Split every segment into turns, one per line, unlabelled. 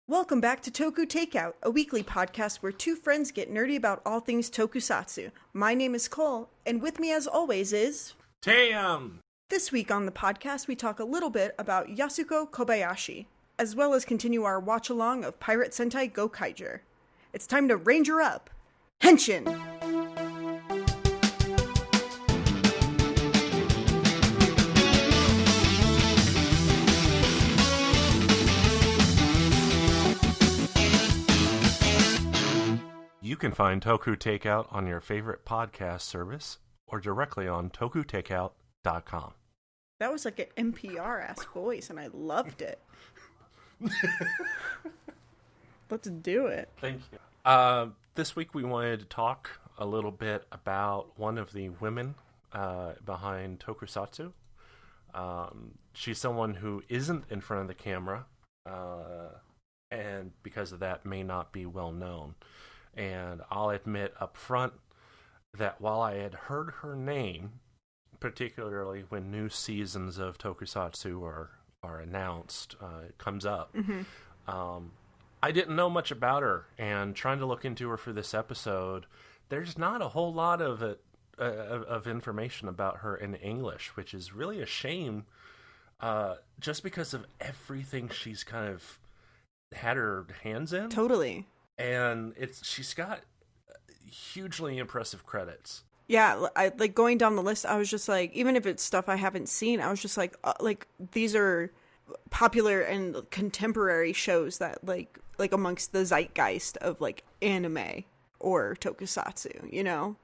Welcome back to Toku Takeout, a weekly podcast where two friends get nerdy about all things tokusatsu. My name is Cole, and with me as always is...
Tam!
This week on the podcast, we talk a little bit about Yasuko Kobayashi, as well as continue our watch-along of Pirate Sentai Gokaiger. It's time to Ranger up! Henshin!
You can find Toku Takeout on your favorite podcast service or directly on tokutakeout.com.
That was like an NPR-ass voice, and I loved it. Let's do it.
Thank you. This week we wanted to talk a little bit about one of the women behind Tokusatsu. She's someone who isn't in front of the camera, and because of that may not be well known. And I'll admit up front that while I had heard her name, particularly when new seasons of Tokusatsu are announced, it comes up, I didn't know much about her. And trying to look into her for this episode, there's not a whole lot of information about her in English, which is really a shame, just because of everything she's kind of had her hands in.
Totally.
And she's got hugely impressive credits.
Yeah, I like going down the list. I was just like, even if it's stuff I haven't seen, I was just like these are popular and contemporary shows that like amongst the zeitgeist of like anime or tokusatsu, you know.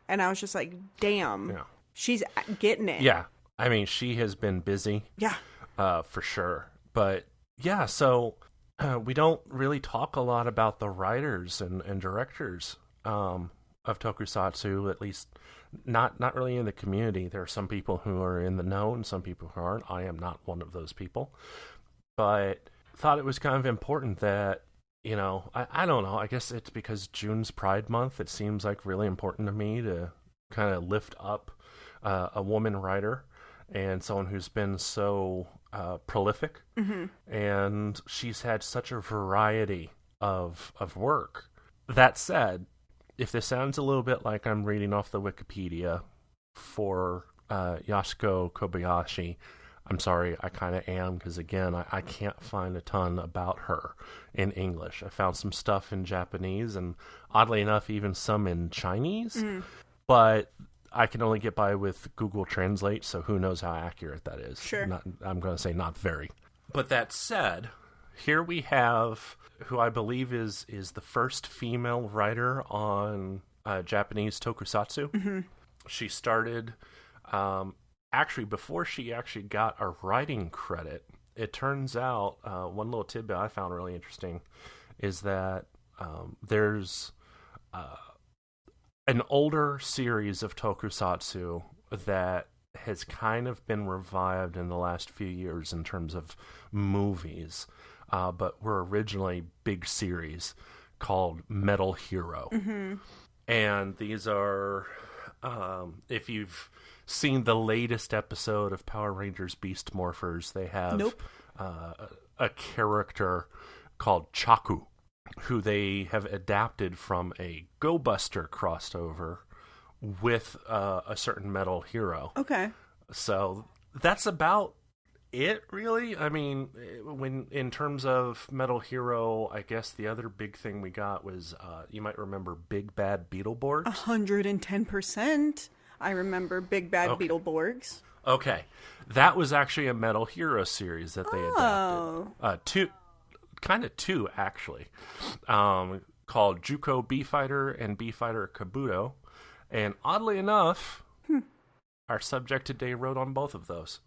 And I was just like, damn, she's getting it.
Yeah, I mean, she has been busy.
Yeah,
for sure. But yeah, so. We don't really talk a lot about the writers and directors of Tokusatsu, at least not really in the community. There are some people who are in the know and some people who aren't. I am not one of those people. But thought it was kind of important that, you know, I don't know, I guess it's because June's Pride Month. It seems like really important to me to kind of lift up a woman writer and someone who's been so prolific, and she's had such a variety of work. That said, if this sounds a little bit like I'm reading off the Wikipedia for Yasuko Kobayashi, I'm sorry, I kind of am, because again, I can't find a ton about her in English. I found some stuff in Japanese, and oddly enough, even some in Chinese, but I can only get by with Google Translate, so who knows how accurate that is.
Sure.
I'm going to say not very. But that said, here we have who I believe is the first female writer on Japanese tokusatsu. She started, actually, before she actually got a writing credit, it turns out, one little tidbit I found really interesting is that there's... an older series of tokusatsu that has kind of been revived in the last few years in terms of movies, but were originally big series called Metal Hero. And these are, if you've seen the latest episode of Power Rangers Beast Morphers, they have a character called Chaku, who they have adapted from a Go Buster crossover with a certain metal hero.
Okay.
So that's about it, really. I mean, when in terms of Metal Hero, I guess the other big thing we got was, you might remember Big Bad Beetleborgs.
110%. I remember Big Bad Beetleborgs.
Okay. That was actually a Metal Hero series that they adapted. Two, actually, called Juko B-Fighter and B-Fighter Kabuto. And oddly enough, our subject today wrote on both of those.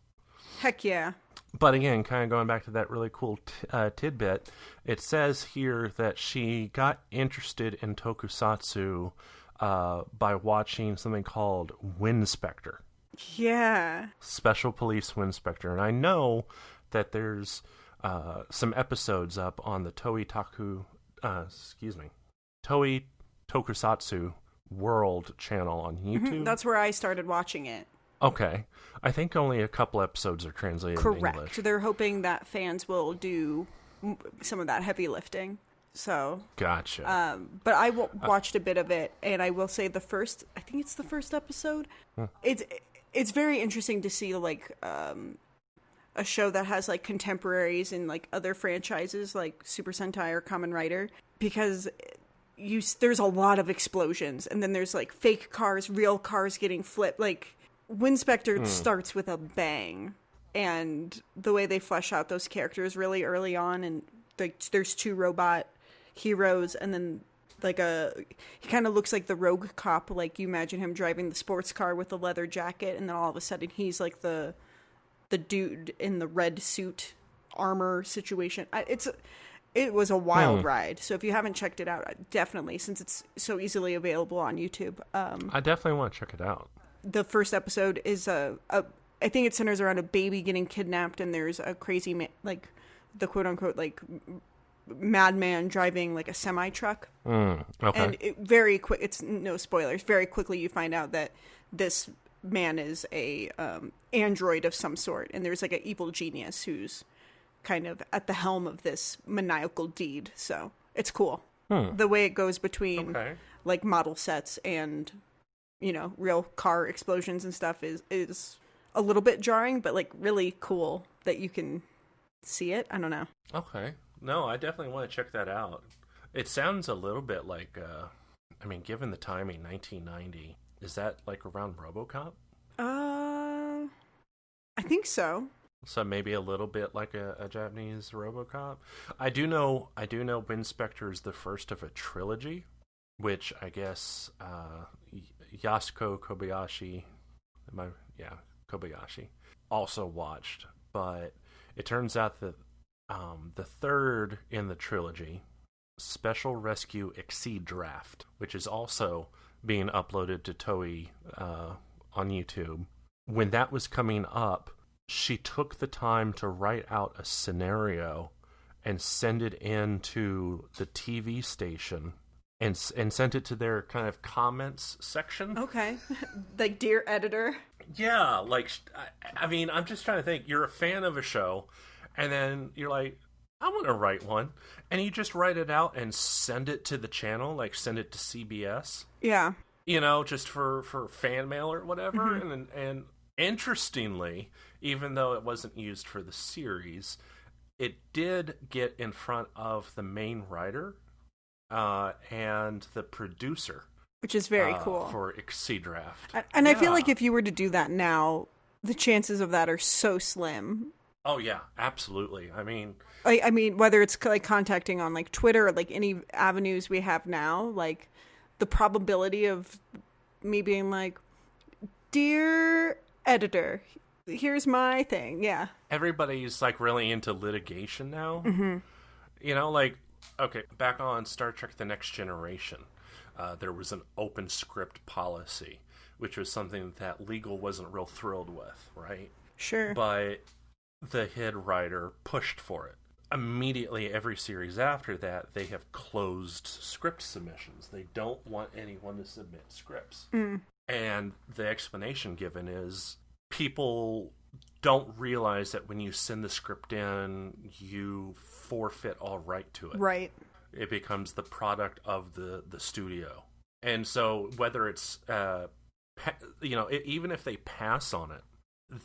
Heck yeah.
But again, kind of going back to that really cool tidbit, it says here that she got interested in tokusatsu by watching something called Winspector.
Yeah. Special
Police Winspector. And I know that there's... some episodes up on the Toei Tokusatsu World channel on YouTube.
That's where I started watching it.
Okay. I think only a couple episodes are translated in English.
Correct. They're hoping that fans will do some of that heavy lifting. So
gotcha.
But I watched a bit of it, and I will say I think it's the first episode. It's very interesting to see like a show that has like contemporaries in like other franchises like Super Sentai or Kamen Rider, because there's a lot of explosions, and then there's like fake cars, real cars getting flipped. Like Winspector starts with a bang, and the way they flesh out those characters really early on, and like there's 2 robot heroes, and then like he kind of looks like the rogue cop, like you imagine him driving the sports car with the leather jacket, and then all of a sudden he's like the dude in the red suit armor situation. It was a wild ride. So if you haven't checked it out, definitely, since it's so easily available on YouTube.
I definitely want to check it out.
The first episode is I think it centers around a baby getting kidnapped, and there's a crazy like the quote unquote like madman driving like a semi truck.
Okay.
And very quick. It's no spoilers. Very quickly, you find out that this man is a android of some sort, and there's like an evil genius who's kind of at the helm of this maniacal deed. So it's cool. The way it goes between like model sets and, you know, real car explosions and stuff is a little bit jarring, but like really cool that you can see it. I don't know.
Okay. No, I definitely want to check that out. It sounds a little bit like, I mean, given the timing, 1990, is that like around RoboCop?
I think so.
So maybe a little bit like a Japanese RoboCop. I do know Winspector is the first of a trilogy, which I guess Yasuko Kobayashi, Kobayashi, also watched. But it turns out that the third in the trilogy, Special Rescue Exceed Draft, which is also being uploaded to Toei on YouTube, when that was coming up, she took the time to write out a scenario and send it in to the TV station and sent it to their kind of comments section.
Okay. Like, dear editor.
Yeah, like, I mean, I'm just trying to think. You're a fan of a show, and then you're like, I want to write one. And you just write it out and send it to the channel, like send it to CBS.
Yeah.
You know, just for fan mail or whatever. And interestingly, even though it wasn't used for the series, it did get in front of the main writer and the producer.
Which is very cool.
For Exceed Draft.
And I feel like if you were to do that now, the chances of that are so slim.
Oh, yeah, absolutely. I mean,
whether it's like contacting on like Twitter or like any avenues we have now, like the probability of me being like, dear editor, here's my thing. Yeah.
Everybody's like really into litigation now.
Mm-hmm.
You know, like, okay, back on Star Trek The Next Generation, there was an open script policy, which was something that legal wasn't real thrilled with, right?
Sure.
But the head writer pushed for it. Immediately, every series after that, they have closed script submissions. They don't want anyone to submit scripts. And the explanation given is people don't realize that when you send the script in, you forfeit all right to it.
Right.
It becomes the product of the studio. And so whether it's, even if they pass on it,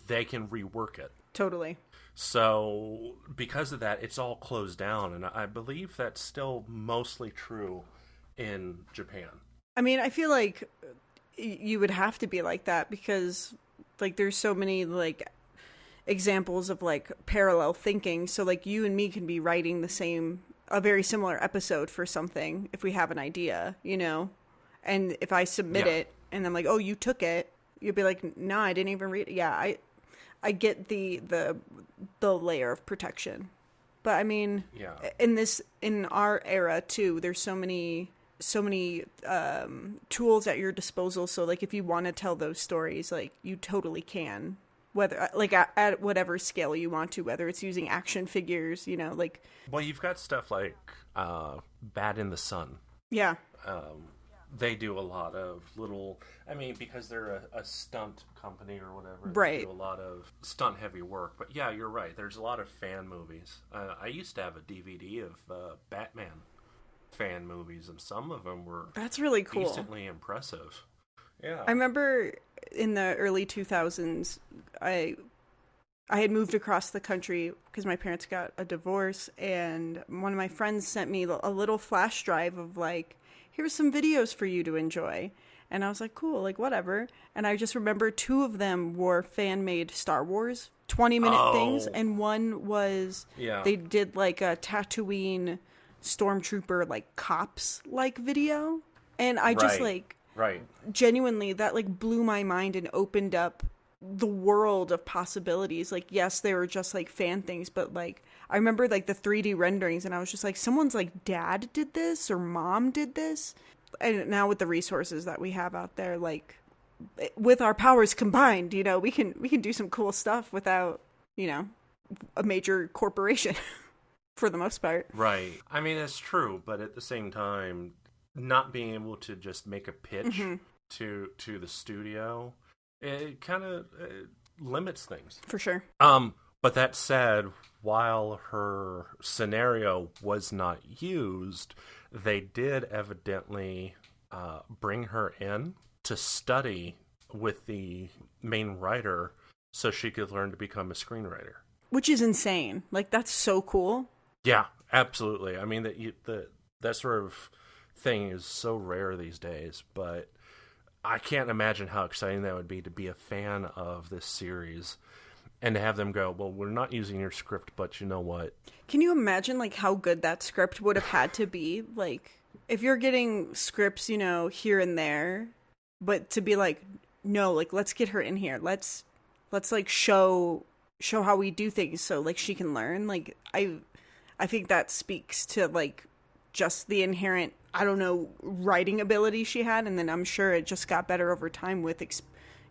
they can rework it.
Totally.
So because of that, it's all closed down. And I believe that's still mostly true in Japan.
I mean, I feel like you would have to be like that because like there's so many like examples of like parallel thinking. So like you and me can be writing a very similar episode for something if we have an idea, you know? And if I submit it and I'm like, oh, you took it, you'll be like, no, I didn't even read it. Yeah, I get the layer of protection. But I mean, in our era too, there's so many tools at your disposal. So like if you want to tell those stories, like you totally can, whether like at whatever scale you want to, whether it's using action figures, you know, like.
Well, you've got stuff like Bad in the Sun.
Yeah.
they do a lot of little. I mean, because they're a stunt company or whatever,
right?
They do a lot of stunt heavy work. But yeah, you're right. There's a lot of fan movies. I used to have a DVD of Batman fan movies, and some of them were
that's really cool,
decently impressive. Yeah,
I remember in the early 2000s, I had moved across the country because my parents got a divorce, and one of my friends sent me a little flash drive of like, here's some videos for you to enjoy. And I was like, cool, like whatever. And I just remember two of them were fan-made Star Wars 20-minute things, and one was they did like a Tatooine stormtrooper like cops like video, and I just like genuinely that like blew my mind and opened up the world of possibilities. Like, yes, they were just like fan things, but like I remember like the 3D renderings, and I was just like, someone's like dad did this or mom did this. And now with the resources that we have out there, like with our powers combined, you know, we can do some cool stuff without, you know, a major corporation for the most part.
Right. I mean, it's true, but at the same time, not being able to just make a pitch to the studio, it kind of limits things.
For sure.
But that said, while her scenario was not used, they did evidently bring her in to study with the main writer so she could learn to become a screenwriter.
Which is insane. Like, that's so cool.
Yeah, absolutely. I mean, that sort of thing is so rare these days, but I can't imagine how exciting that would be to be a fan of this series and to have them go, well, we're not using your script, but you know what?
Can you imagine, like, how good that script would have had to be? Like, if you're getting scripts, you know, here and there, but to be like, no, like, let's get her in here. Let's like, show how we do things so, like, she can learn. Like, I think that speaks to, like, just the inherent, I don't know, writing ability she had, and then I'm sure it just got better over time with,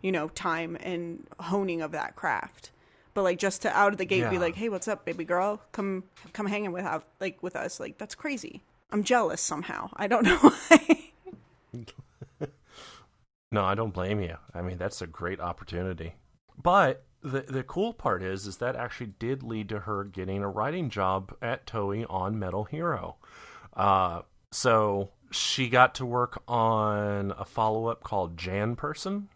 you know, time and honing of that craft. But like, just to out of the gate be like, hey, what's up, baby girl? Come hanging with us. Like, that's crazy. I'm jealous somehow. I don't know why.
No, I don't blame you. I mean, that's a great opportunity. But the cool part is that actually did lead to her getting a writing job at Toei on Metal Hero. So she got to work on a follow-up called Jan Person.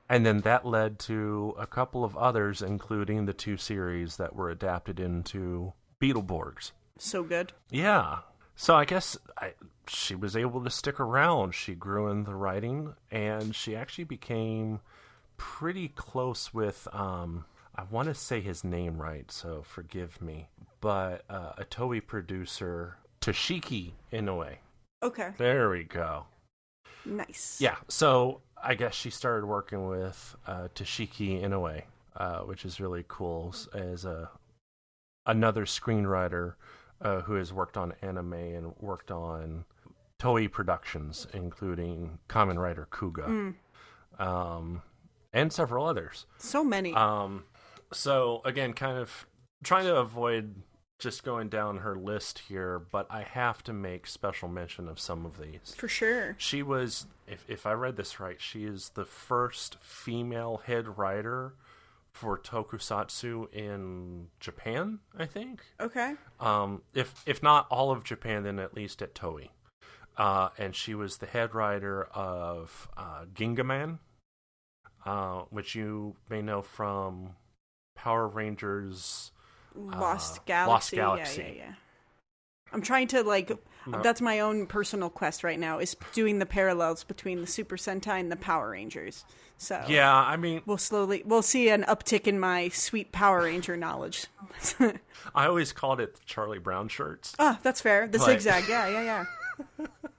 And then that led to a couple of others, including the 2 series that were adapted into Beetleborgs.
So good.
Yeah. So I guess she was able to stick around. She grew in the writing, and she actually became pretty close with, I want to say his name right, so forgive me, but a Toei producer, Toshiki Inoue.
Okay.
There we go.
Nice.
Yeah, so I guess she started working with Toshiki Inoue, which is really cool, as another screenwriter who has worked on anime and worked on Toei productions, including Kamen Rider Kuga, and several others.
So many.
So, again, kind of trying to avoid just going down her list here, but I have to make special mention of some of these.
For sure.
She was, if I read this right, she is the first female head writer for tokusatsu in Japan, I think.
Okay.
If not all of Japan, then at least at Toei. And she was the head writer of Gingaman, which you may know from Power Rangers...
Lost Galaxy. Yeah. I'm trying to, like, that's my own personal quest right now, is doing the parallels between the Super Sentai and the Power Rangers. So
yeah, I mean,
we'll see an uptick in my sweet Power Ranger knowledge.
I always called it the Charlie Brown shirts.
Ah, that's fair. The zigzag. Yeah.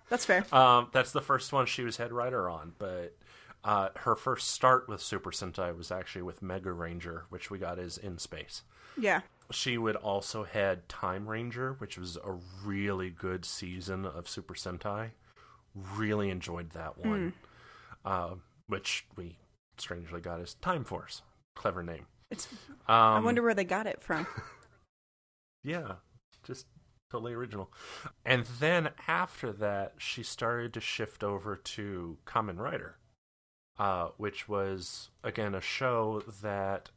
That's fair.
That's the first one she was head writer on, but her first start with Super Sentai was actually with Mega Ranger, which we got as In Space.
Yeah.
She would also head Time Ranger, which was a really good season of Super Sentai. Really enjoyed that one. Which we strangely got as Time Force. Clever name.
I wonder where they got it from.
Yeah. Just totally original. And then after that, she started to shift over to Kamen Rider, which was, again, a show that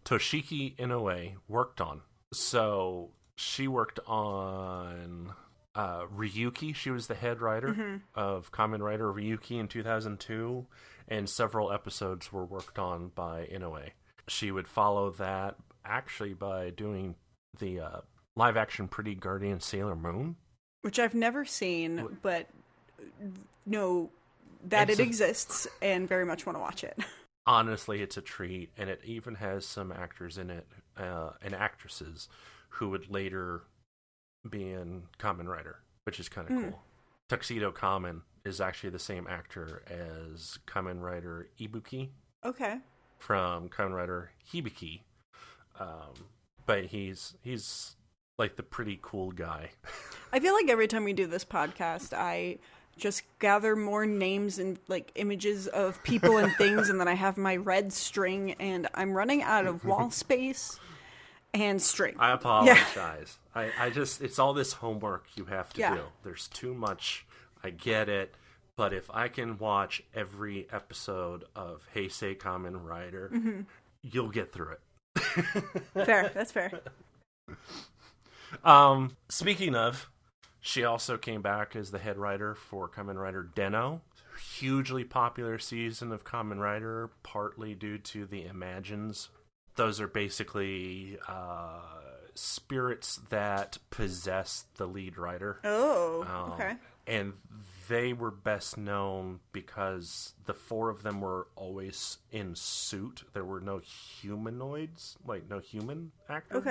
Toshiki Inoue worked on. So she worked on Ryuki. She was the head writer of Kamen Rider Ryuki in 2002, and several episodes were worked on by Inoue. She would follow that actually by doing the live-action Pretty Guardian Sailor Moon.
Which I've never seen, but know that it exists and very much want to watch it.
Honestly, it's a treat, and it even has some actors in it, and actresses, who would later be in Kamen Rider, which is kind of cool. Tuxedo Kamen is actually the same actor as Kamen Rider Ibuki.
Okay.
From Kamen Rider Hibiki. But he's like the pretty cool guy.
I feel like every time we do this podcast, I just gather more names and like images of people and things, and then I have my red string, and I'm running out of wall space and string.
I apologize. Yeah. I just, it's all this homework you have to do. There's too much. I get it. But if I can watch every episode of Heisei Kamen Rider, you'll get through it.
Fair. That's fair.
Speaking of, she also came back as the head writer for Kamen Rider Den-O. Hugely popular season of Kamen Rider, partly due to the Imagines. Those are basically spirits that possess the lead writer.
Oh, okay.
And they were best known because the four of them were always in suit. There were no humanoids, like no human actors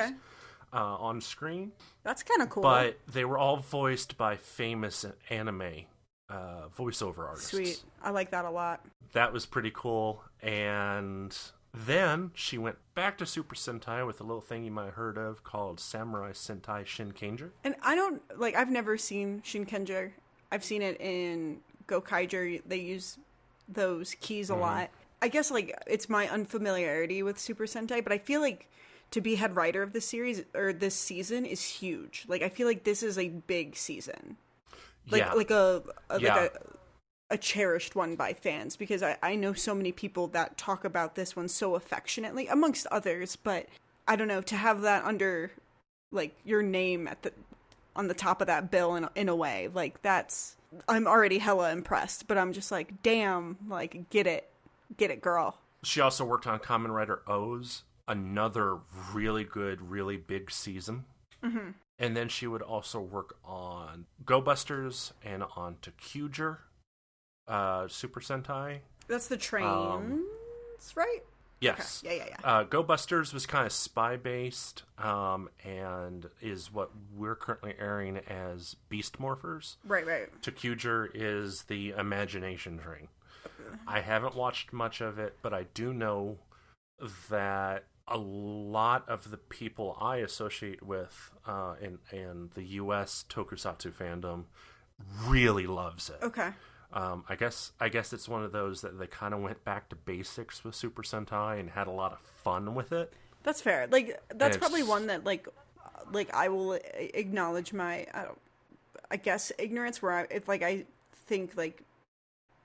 on screen.
That's kind of cool.
But they were all voiced by famous anime voiceover artists.
Sweet. I like that a lot.
That was pretty cool. And then she went back to Super Sentai with a little thing you might have heard of called Samurai Sentai Shinkenger.
And I've never seen Shinkenger. I've seen it in Gokaiger. They use those keys a lot. I guess, like, it's my unfamiliarity with Super Sentai, but I feel like to be head writer of this series, or this season, is huge. Like, I feel like this is a big season. Like a cherished one by fans, because I know so many people that talk about this one so affectionately, amongst others, but I don't know, to have that under, like, your name on the top of that bill in a way, like, I'm already hella impressed, but I'm just like, damn, like, get it, girl.
She also worked on Kamen Rider O's, another really good, really big season. And then she would also work on Go Busters and on Takuger, Super Sentai.
That's the trains, right?
Yes.
Okay. Yeah.
Go Busters was kind of spy-based, and is what we're currently airing as Beast Morphers.
Right.
Takuger is the Imagination Train. I haven't watched much of it, but I do know that a lot of the people I associate with in the U.S. tokusatsu fandom really loves it.
Okay.
I guess it's one of those that they kind of went back to basics with Super Sentai and had a lot of fun with it.
That's fair. Like, that's probably one that like I will acknowledge my I guess ignorance, where if I think like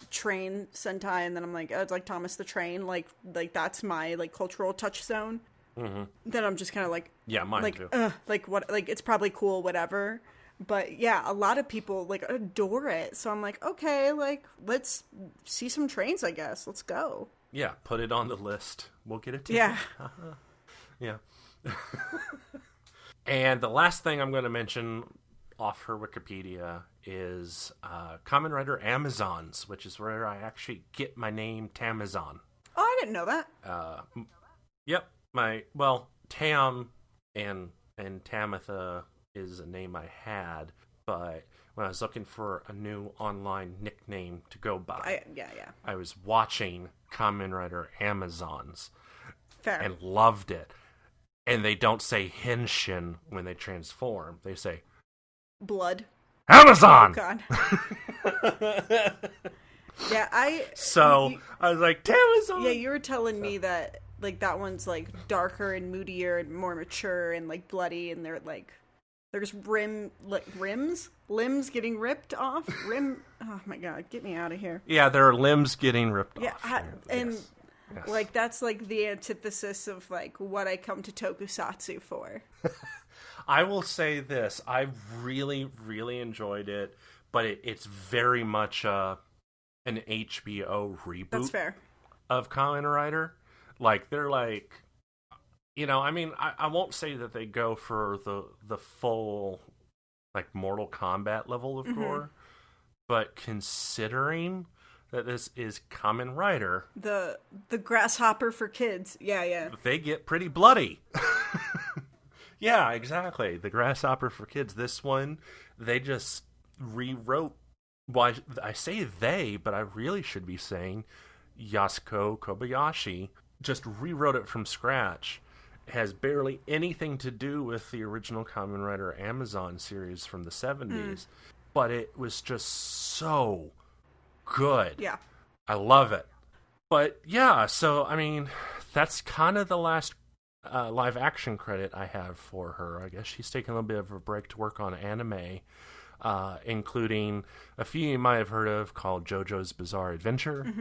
Train Sentai, and then I'm like, oh, it's like Thomas the Train, like that's my like cultural touchstone. Then I'm just kind of like,
yeah, mine
like,
too.
Like what, like it's probably cool, whatever. But yeah, a lot of people like adore it. So I'm like, okay, like let's see some trains, I guess. Let's go.
Yeah, put it on the list. We'll get it to
Yeah.
Yeah. And the last thing I'm going to mention off her Wikipedia is Kamen Rider Amazons, which is where I actually get my name Tamazon.
Oh, I didn't know that.
Yep. Tam and Tamitha is a name I had, but when I was looking for a new online nickname to go by, I was watching Kamen Rider Amazons.
Fair.
And loved it. And they don't say Henshin when they transform. They say
blood.
Amazon!
Oh, God. Yeah, I
was like, Tamazon!
Yeah, you were telling me that, like, that one's, like, darker and moodier and more mature and, like, bloody, and they're, like, There's limbs getting ripped off. Oh my god, get me out of here.
Yeah, there are limbs getting ripped off.
Yes. Like that's like the antithesis of like what I come to tokusatsu for.
I will say this: I really, really enjoyed it, but it's very much an HBO reboot.
That's fair.
Of Kamen Rider. Like they're like, I mean, I won't say that they go for the full like Mortal Kombat level of gore, but considering that this is Kamen Rider,
the grasshopper for kids, yeah,
they get pretty bloody. Yeah, exactly. The grasshopper for kids. This one, they just rewrote. Well, I say they, but I really should be saying Yasuko Kobayashi just rewrote it from scratch. It has barely anything to do with the original Kamen Rider Amazon series from the 70s, but it was just so good.
Yeah.
I love it. But yeah, so I mean, that's kind of the last live action credit I have for her. I guess she's taking a little bit of a break to work on anime, including a few you might have heard of called JoJo's Bizarre Adventure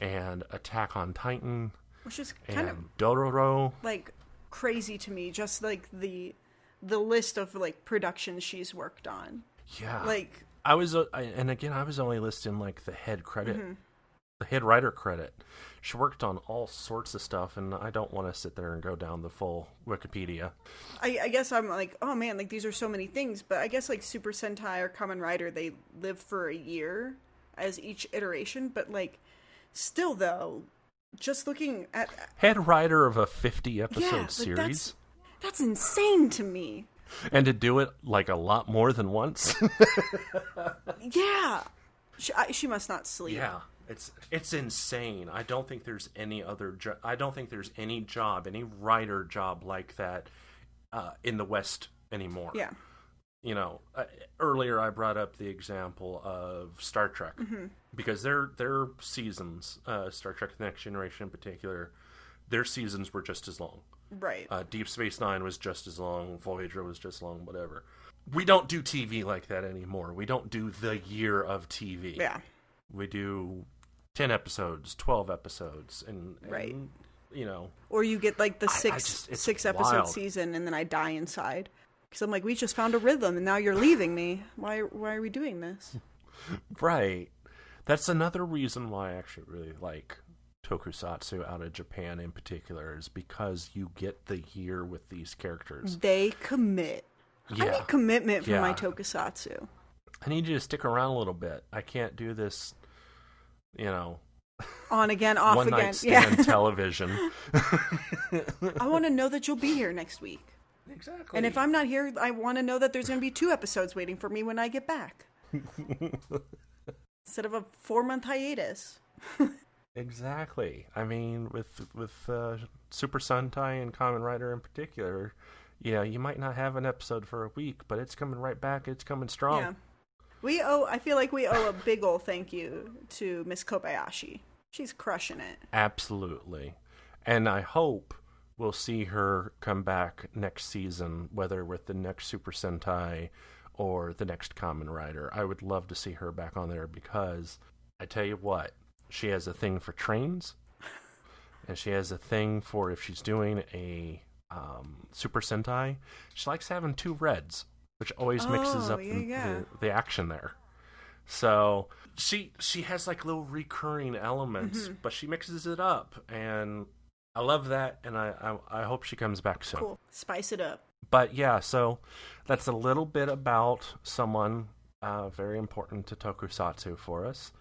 and Attack on Titan,
which is kind of
Dororo.
Like crazy to me, just like the list of like productions she's worked on.
Yeah,
like
I was only listing like the head credit, the head writer credit. She worked on all sorts of stuff, and I don't want to sit there and go down the full Wikipedia.
I guess I'm like, oh man, like these are so many things, but I guess like Super Sentai or Kamen Rider, they live for a year as each iteration, but like still though, just looking at
head writer of a 50 episode series.
That's insane to me.
And to do it like a lot more than once.
Yeah, she must not sleep.
Yeah. It's insane. I don't think there's any other I don't think there's any writer job like that in the West anymore.
Yeah.
Earlier I brought up the example of Star Trek because their seasons, Star Trek: The Next Generation in particular, their seasons were just as long.
Right.
Deep Space Nine was just as long. Voyager was just long. Whatever. We don't do TV like that anymore. We don't do the year of TV.
Yeah.
We do 10 episodes, 12 episodes, and
right. Or you get like the six episode
wild.
Season, and then I die inside because I'm like, we just found a rhythm, and now you're leaving me. Why are we doing this?
Right. That's another reason why I actually really like tokusatsu out of Japan in particular, is because you get the year with these characters.
They commit.
Yeah.
I need commitment from my tokusatsu.
I need you to stick around a little bit. I can't do this,
on again, off
one
again.
night stand television.
I want to know that you'll be here next week.
Exactly.
And if I'm not here, I want to know that there's going to be 2 episodes waiting for me when I get back. Instead of a 4-month hiatus.
Exactly. I mean, with Super Sentai and Kamen Rider in particular, you might not have an episode for a week, but it's coming right back. It's coming strong.
Yeah. I feel like we owe a big ol' thank you to Miss Kobayashi. She's crushing it.
Absolutely. And I hope we'll see her come back next season, whether with the next Super Sentai or the next Kamen Rider. I would love to see her back on there because, I tell you what, she has a thing for trains, and she has a thing for if she's doing a Super Sentai, she likes having 2 reds, which always mixes up the action there. So she has like little recurring elements, but she mixes it up, and I love that, and I hope she comes back soon.
Cool. Spice it up.
But yeah, so that's a little bit about someone very important to tokusatsu for us.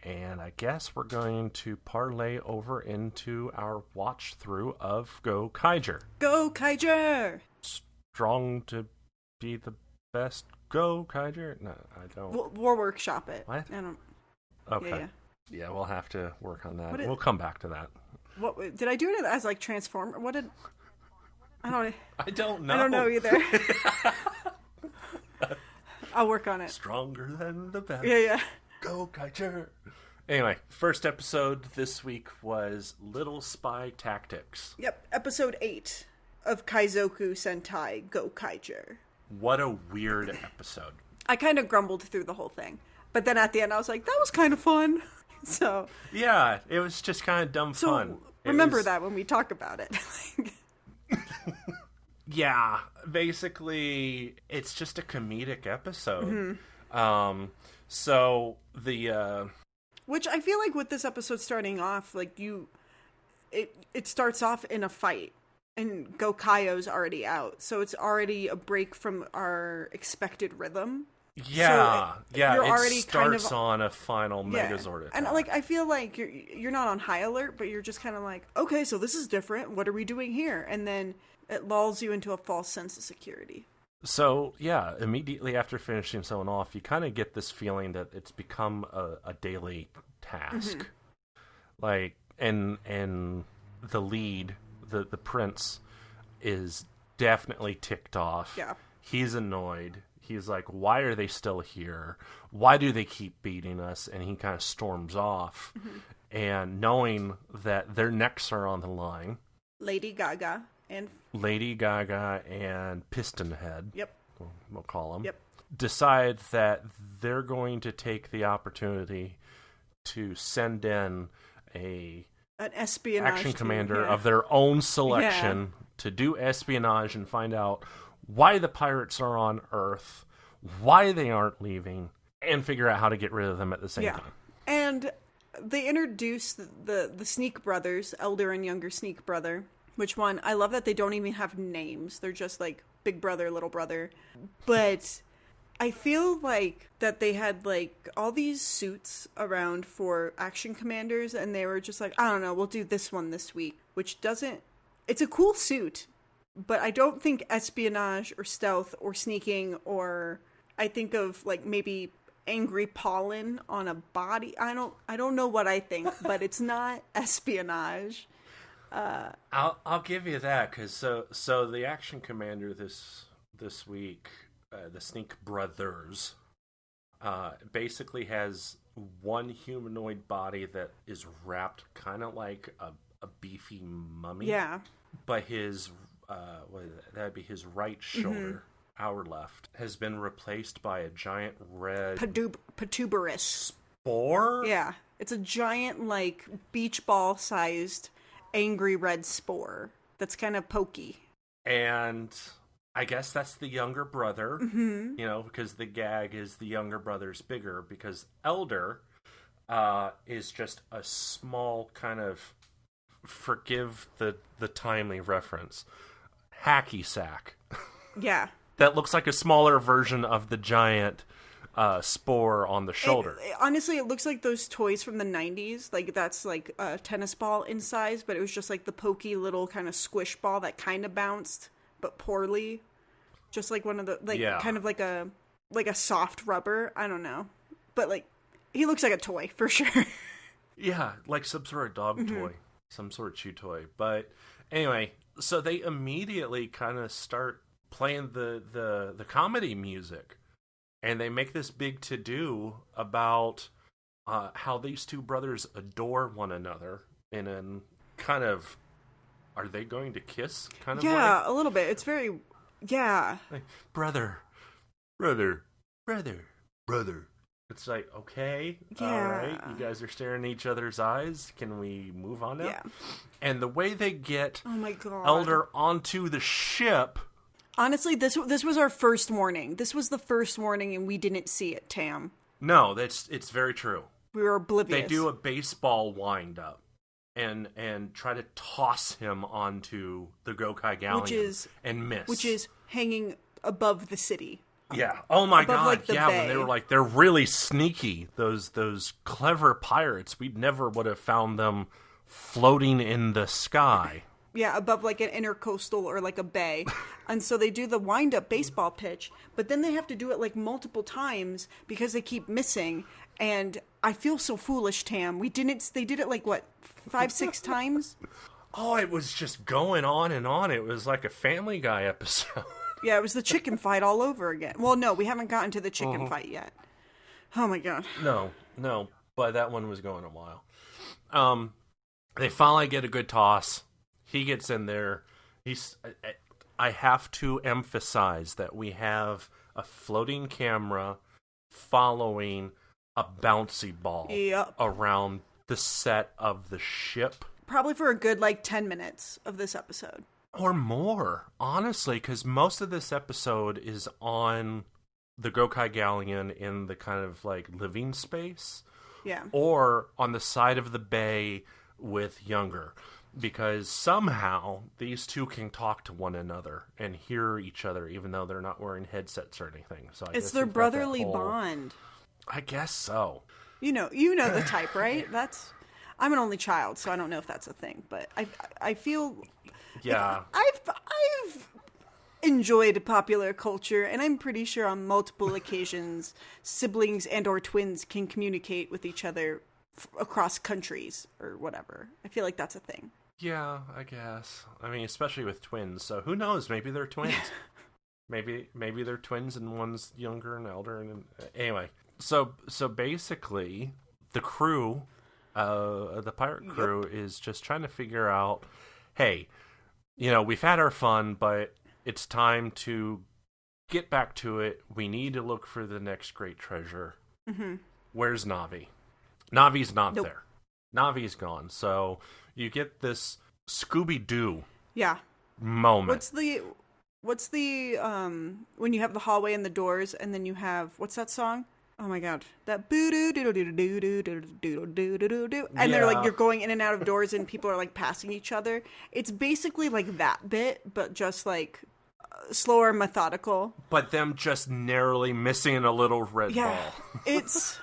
And I guess we're going to parlay over into our watch through of Gokaiger.
Gokaiger!
Strong to be the best Gokaiger? No, I don't.
We'll workshop it.
What?
I don't.
Okay. Yeah, we'll have to work on that.
We'll
come back to that.
What did I do it as like Transformer? What did? I don't know.
I don't know
either. I'll work on it.
Stronger than the best.
Yeah.
Gokaiger. Anyway, first episode this week was Little Spy Tactics.
Yep, episode 8 of Kaizoku Sentai Gokaiger.
what a weird episode.
I kind of grumbled through the whole thing. But then at the end, I was like, that was kind of fun. So
yeah, it was just kind of dumb fun.
Remember that when we talk about it.
Yeah, basically, it's just a comedic episode. So the
which I feel like with this episode starting off, like it starts off in a fight, and Gokaiyo's already out, so it's already a break from our expected rhythm.
Yeah,
so you're already
starts
kind of
on a final Megazord attack.
And like I feel like you're not on high alert, but you're just kind of like, okay, so this is different. What are we doing here? And then it lulls you into a false sense of security.
So yeah, immediately after finishing someone off, you kind of get this feeling that it's become a daily task. Like, and the lead, the prince, is definitely ticked off.
Yeah,
he's annoyed. He's like, why are they still here? Why do they keep beating us? And he kind of storms off. And knowing that their necks are on the line. Lady Gaga and Pistonhead.
Yep.
We'll call them.
Yep.
Decide that they're going to take the opportunity to send in an
espionage
action commander of their own selection to do espionage and find out why the pirates are on Earth, why they aren't leaving, and figure out how to get rid of them at the same time.
And they introduce the Sneak brothers, elder and younger Sneak brother, which one, I love that they don't even have names. They're just like big brother, little brother. But I feel like that they had like all these suits around for action commanders, and they were just like, I don't know, we'll do this one this week, which doesn't, it's a cool suit. But I don't think espionage or stealth or sneaking, or I think of like maybe angry pollen on a body. I don't know what I think, but it's not espionage.
I'll give you that, because so the action commander this week, the Sneak Brothers, basically has one humanoid body that is wrapped kind of like a beefy mummy.
Yeah,
but his that'd be his right shoulder, our left, has been replaced by a giant red
Patuberous
spore.
Yeah, it's a giant like beach ball sized angry red spore that's kind of pokey.
And I guess that's the younger brother, because the gag is the younger brother's bigger, because Elder is just a small kind of, forgive the timely reference, hacky sack.
Yeah.
That looks like a smaller version of the giant spore on the shoulder.
Honestly, it looks like those toys from the 90s. Like, that's like a tennis ball in size, but it was just like the pokey little kind of squish ball that kind of bounced, but poorly. Just like one of the, like, kind of like a soft rubber. I don't know. But, like, he looks like a toy, for sure.
Yeah, like some sort of dog toy. Some sort of chew toy. But anyway, so they immediately kind of start playing the comedy music. And they make this big to-do about how these two brothers adore one another in a kind of, are they going to kiss kind of way?
Yeah, a little bit. It's very, yeah.
Like, brother. It's like, okay, all right, you guys are staring in each other's eyes. Can we move on now?
Yeah.
And the way they get
oh my God.
Elder onto the ship.
Honestly, this was our first warning. This was the first warning, and we didn't see it, Tam.
No, it's very true.
We were oblivious.
They do a baseball wind-up and try to toss him onto the Gokai Galleon and miss.
Which is hanging above the city.
Yeah. Oh my God.
Like,
yeah.
bay.
When they were like, they're really sneaky. Those clever pirates. We never would have found them floating in the sky.
Yeah, above like an intercoastal or like a bay. And so they do the wind-up baseball pitch, but then they have to do it like multiple times because they keep missing. And I feel so foolish, Tam. They did it like what, 5-6 times?
Oh, it was just going on and on. It was like a Family Guy episode.
Yeah, it was the chicken fight all over again. Well, no, we haven't gotten to the chicken fight yet. Oh my God.
No, but that one was going a while. They finally get a good toss. He gets in there. I have to emphasize that we have a floating camera following a bouncy ball around the set of the ship.
Probably for a good, 10 minutes of this episode.
Or more, honestly, because most of this episode is on the Gokai Galleon in the kind of, living space.
Yeah.
Or on the side of the bay with Younger. Because somehow these two can talk to one another and hear each other, even though they're not wearing headsets or anything. So
it's their brotherly bond.
I guess so.
You know the type, right? I'm an only child, so I don't know if that's a thing, but I feel I've enjoyed popular culture, and I'm pretty sure on multiple occasions siblings and or twins can communicate with each other across countries or whatever. I feel like that's a thing.
Yeah, I guess. I mean, especially with twins. So who knows? Maybe they're twins. maybe they're twins and one's younger and elder. And anyway, so basically, the crew, the pirate crew, is just trying to figure out, hey, we've had our fun, but it's time to get back to it. We need to look for the next great treasure. Mm-hmm. Where's Navi? Navi's not there. Navi's gone. So you get this Scooby-Doo moment.
What's the when you have the hallway and the doors and then you have, what's that song? Oh my god. That boo doo doo doo doo doo doo doo doo doo doo. And they're you're going in and out of doors and people are passing each other. It's basically that bit, but just slower, methodical.
But them just narrowly missing a little red ball.
It's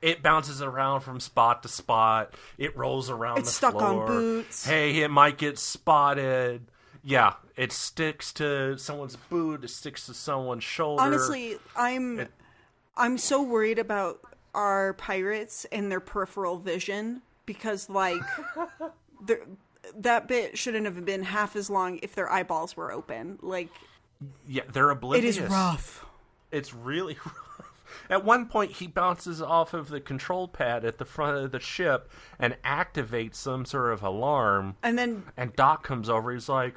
it bounces around from spot to spot. It rolls around the floor. It's stuck on
boots.
Hey, it might get spotted. Yeah, it sticks to someone's boot. It sticks to someone's shoulder.
Honestly, I'm so worried about our pirates and their peripheral vision because, that bit shouldn't have been half as long if their eyeballs were open.
Yeah, they're oblivious.
It is rough.
It's really rough. At one point, he bounces off of the control pad at the front of the ship and activates some sort of alarm.
And
Doc comes over. He's like,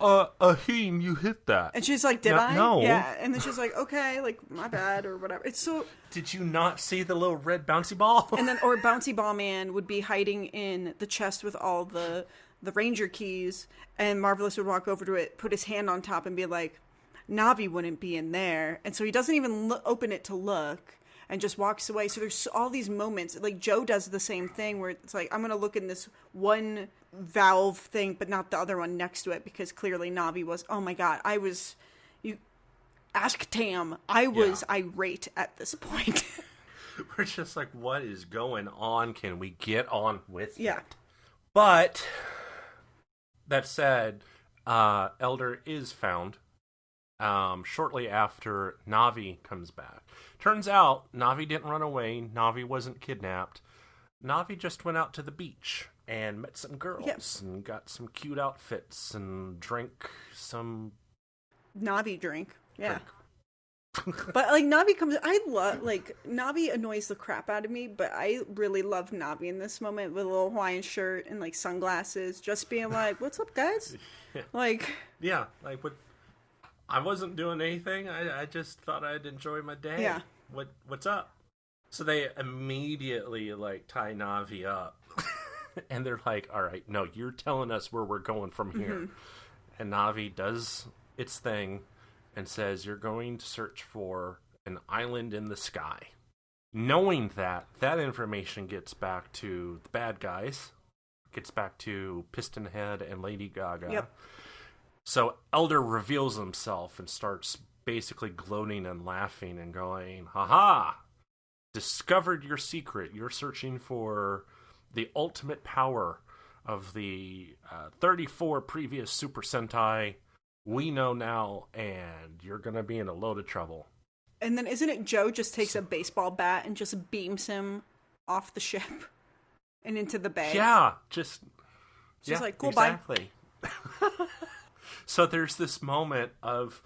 Aheen, you hit that.
And she's like, did I?
No.
Yeah. And then she's like, okay, my bad or whatever. It's so...
Did you not see the little red bouncy ball?
And then, or Bouncy Ball Man would be hiding in the chest with all the Ranger keys, and Marvelous would walk over to it, put his hand on top and be like, Navi wouldn't be in there. And so he doesn't even open it to look and just walks away. So there's all these moments. Joe does the same thing where it's I'm going to look in this one valve thing, but not the other one next to it because clearly Navi was, oh my God, ask Tam. I was irate at this point.
We're just what is going on? Can we get on with
it?
But that said, Elder is found. Shortly after Navi comes back. Turns out Navi didn't run away. Navi wasn't kidnapped. Navi just went out to the beach and met some girls and got some cute outfits and drank some
Navi drink. Yeah. But Navi comes, Navi annoys the crap out of me, but I really love Navi in this moment with a little Hawaiian shirt and sunglasses, just being what's up, guys?
Yeah. What? I wasn't doing anything. I just thought I'd enjoy my day.
Yeah.
What's up? So they immediately tie Navi up. And they're like, all right, no, you're telling us where we're going from here. Mm-hmm. And Navi does its thing and says, you're going to search for an island in the sky. Knowing that information gets back to the bad guys, gets back to Pistonhead and Lady Gaga.
Yep.
So Elder reveals himself and starts basically gloating and laughing and going, ha-ha, discovered your secret. You're searching for the ultimate power of the 34 previous Super Sentai. We know now, and you're going to be in a load of trouble.
And then isn't it Joe just takes a baseball bat and just beams him off the ship and into the bay?
Yeah,
just cool,
exactly. Bye. So there's this moment of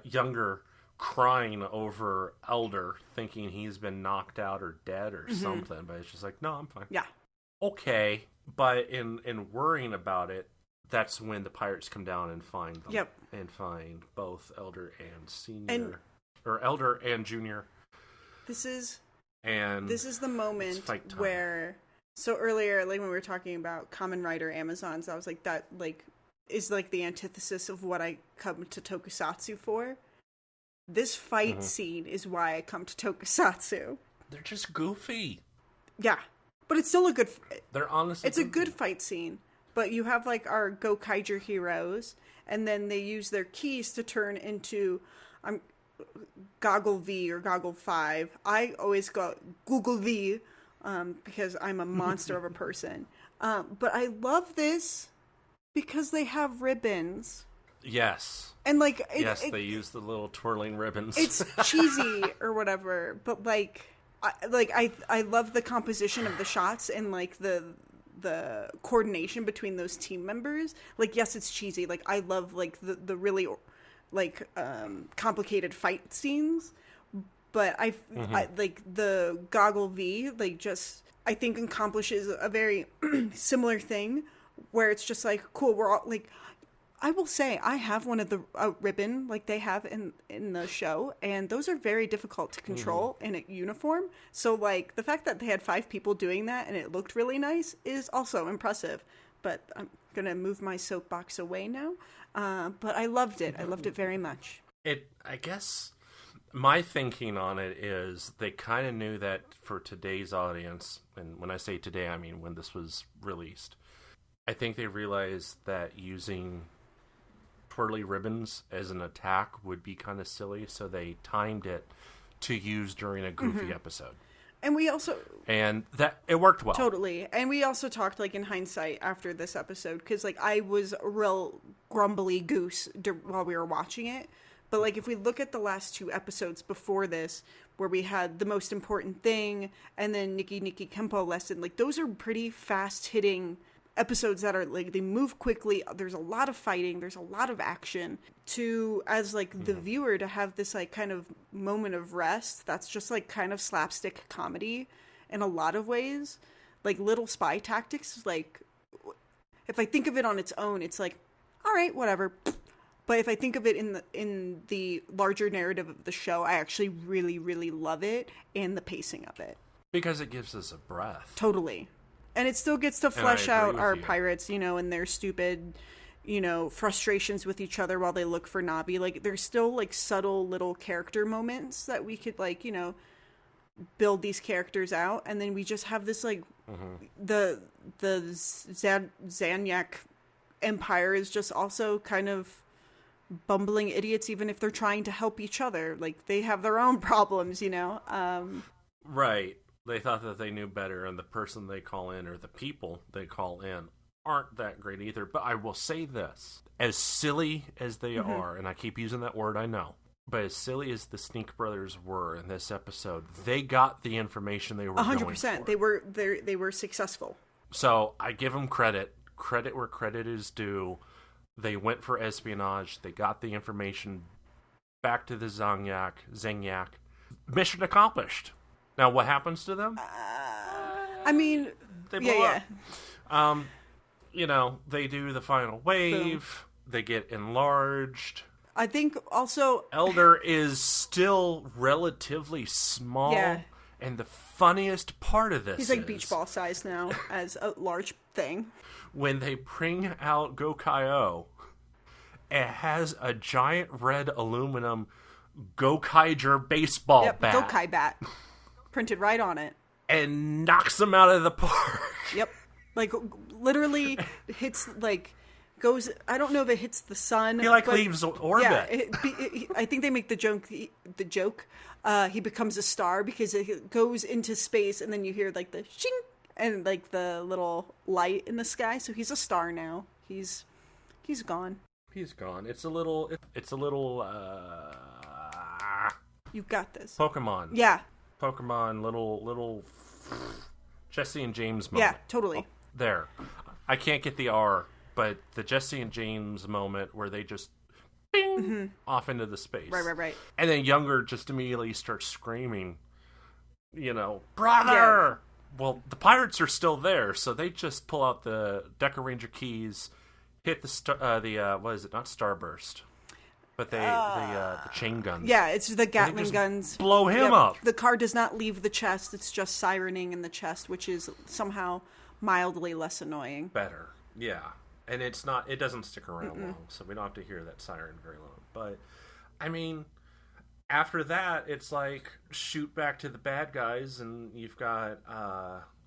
Younger crying over Elder, thinking he's been knocked out or dead or something, but it's just no, I'm fine.
Yeah.
Okay, but in worrying about it, that's when the pirates come down and find them.
Yep.
And find both Elder and Senior. Or Elder and Junior.
This is the moment where... So earlier, like when we were talking about Kamen Rider Amazons, I was like, that like is like the antithesis of what I come to Tokusatsu for. This fight scene is why I come to Tokusatsu.
They're just goofy.
Yeah, but it's still a good...
They're honestly
It's goofy. A good fight scene, but you have like our Gokaiger heroes, and then they use their keys to turn into... Goggle V or Goggle 5. I always go Google V because I'm a monster of a person. But I love this because they have ribbons.
Yes.
And like...
they use the little twirling ribbons.
It's cheesy or whatever, but like I love the composition of the shots and like the coordination between those team members. Like, yes, it's cheesy. Like, I love like the really... like complicated fight scenes, but I like the Goggle V, like just I think accomplishes a very similar thing where it's just like, cool, we're all like, I will say I have one of the ribbon like they have in the show, and those are very difficult to control in a uniform. So like the fact that they had 5 people doing that and it looked really nice is also impressive. But I'm gonna move my soapbox away now. But I loved it. I loved it very much.
I guess my thinking on it is they kind of knew that for today's audience, and when I say today, I mean when this was released, I think they realized that using twirly ribbons as an attack would be kind of silly, so they timed it to use during a goofy episode.
And we also...
And that it worked well.
Totally. And we also talked, like, in hindsight after this episode, because, like, I was a real grumbly goose while we were watching it. But, like, if we look at the last 2 episodes before this, where we had The Most Important Thing and then Nikki Kempo Lesson, like, those are pretty fast-hitting episodes that are, like, they move quickly. There's a lot of fighting. There's a lot of action. As like the viewer, to have this like kind of moment of rest that's just like kind of slapstick comedy in a lot of ways, like Little Spy Tactics, like if I think of it on its own, it's like, all right, whatever. But if I think of it in the larger narrative of the show, I actually really, really love it and the pacing of it.
Because it gives us a breath.
Totally. And it still gets to flesh out our pirates, you know, and their stupid, you know, frustrations with each other while they look for Nabi. Like, there's still, like, subtle little character moments that we could, like, you know, build these characters out. And then we just have this, like, the Zanyak Empire is just also kind of bumbling idiots, even if they're trying to help each other. Like, they have their own problems, you know?
Right. They thought that they knew better, and the person they call in, or the people they call in, aren't that great either. But I will say this. As silly as they are, and I keep using that word, I know, but as silly as the Sneak Brothers were in this episode, they got the information they were 100%. Going for.
They were successful.
So I give them credit. Credit where credit is due. They went for espionage. They got the information back to the Zanyak. Mission accomplished. Now, what happens to them?
I mean,
they blow up. You know, they do the final wave. Boom. They get enlarged.
I think also...
Elder is still relatively small. Yeah. And the funniest part of this
He's like beach ball size now as a large thing.
When they bring out Gokaiger, it has a giant red aluminum Gokaiger baseball bat.
Gokai bat. Printed right on it.
And knocks them out of the park.
Yep. Like, literally hits, like, goes... I don't know if it hits the sun.
He, like, leaves orbit.
Yeah, I think they make the joke... he becomes a star because it goes into space, and then you hear, like, the shing, and, like, the little light in the sky. So he's a star now. He's gone.
He's gone. It's a little...
You got this.
Pokemon.
Yeah.
Pokemon, little Jesse and James moment.
Yeah, totally.
Oh, there. I can't get the R, but the Jesse and James moment where they just bing off into the space.
Right.
And then Younger just immediately starts screaming, you know, brother! Yeah. Well, the pirates are still there, so they just pull out the Deca Ranger keys. hit the what is it? Not Starburst, but the chain guns.
Yeah, it's the Gatling guns.
Blow him up.
The car does not leave the chest. It's just sirening in the chest, which is somehow mildly less annoying.
Better. Yeah. And it's not, it doesn't stick around long, so we don't have to hear that siren very long. But, I mean, after that, it's like, shoot back to the bad guys, and you've got,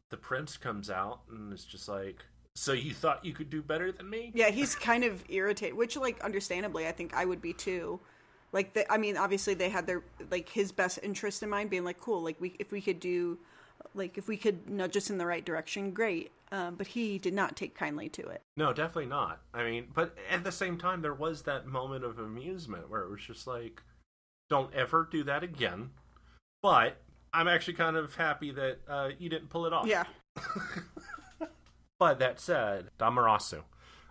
the prince comes out, and it's just like, so you thought you could do better than me?
Yeah, he's kind of irritated, which, like, understandably, I think I would be too. Like, I mean, obviously they had their, like, his best interest in mind, being like, cool, like, if we could nudge us in the right direction, great. But he did not take kindly to it.
No, definitely not. I mean, but at the same time, there was that moment of amusement where it was just like, don't ever do that again. But I'm actually kind of happy that you didn't pull it off.
Yeah.
But that said, Damarasu,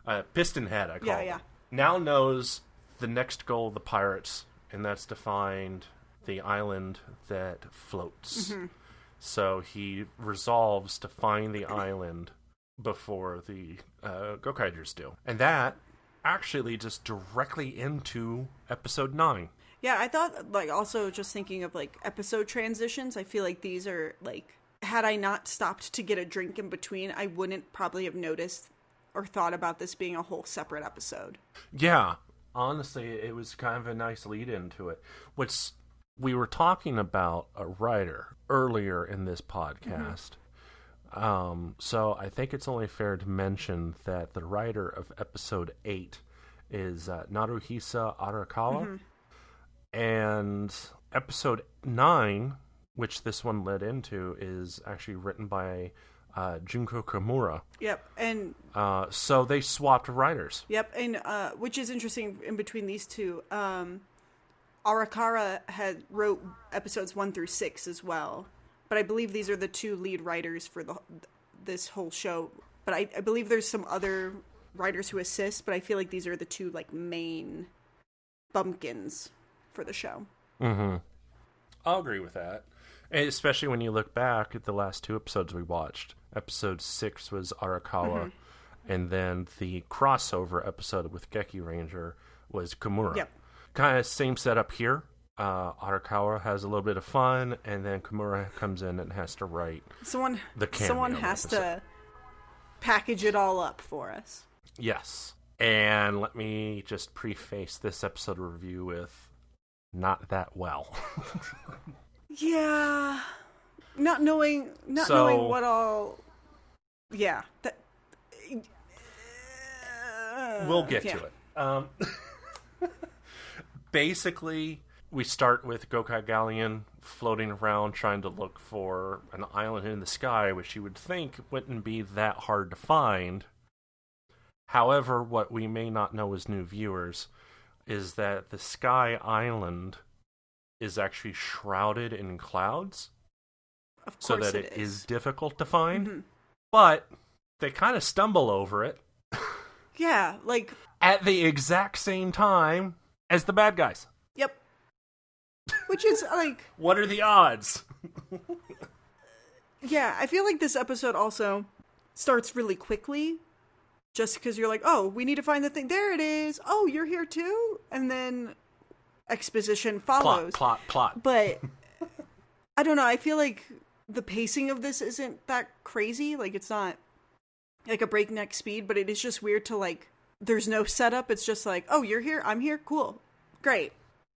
Pistonhead, I call him, now knows the next goal of the pirates, and that's to find the island that floats. Mm-hmm. So he resolves to find the island before the Gokaigers do. And that actually leads us directly into episode 9.
Yeah, I thought, like, also just thinking of, like, episode transitions, I feel like these are, like, had I not stopped to get a drink in between, I wouldn't probably have noticed or thought about this being a whole separate episode.
Yeah, honestly, it was kind of a nice lead into it. We were talking about a writer earlier in this podcast. Mm-hmm. So I think it's only fair to mention that the writer of episode 8 is Naruhisa Arakawa. Mm-hmm. And episode 9, which this one led into, is actually written by Junko Kimura.
Yep, and
so they swapped writers.
Yep, and which is interesting in between these two. Arakawa wrote episodes 1 through 6 as well, but I believe these are the two lead writers for this whole show. But I believe there's some other writers who assist, but I feel like these are the two, like, main bumpkins for the show.
Mm-hmm. I'll agree with that. And especially when you look back at the last 2 episodes we watched. Episode 6 was Arakawa, and then the crossover episode with Geki Ranger was Kimura. Yep. Kind of same setup here. Arakawa has a little bit of fun, and then Kimura comes in and has to write the cameo.
Someone has to package it all up for us.
Yes. And let me just preface this episode review with not that well.
Yeah. Not knowing what all... Yeah.
We'll get to it. Basically, we start with Gokai Galleon floating around trying to look for an island in the sky, which you would think wouldn't be that hard to find. However, what we may not know as new viewers is that the Sky Island is actually shrouded in clouds.
Of course,
so that
it
is difficult to find. Mm-hmm. But they kind of stumble over it.
Yeah, like...
at the exact same time as the bad guys.
Yep. Which is, like...
what are the odds?
Yeah, I feel like this episode also starts really quickly. Just because you're like, oh, we need to find the thing. There it is. Oh, you're here too? And then exposition follows.
Plot.
But, I don't know, I feel like the pacing of this isn't that crazy. Like, it's not like a breakneck speed, but it is just weird to, like, there's no setup. It's just like, oh, you're here, I'm here, cool, great.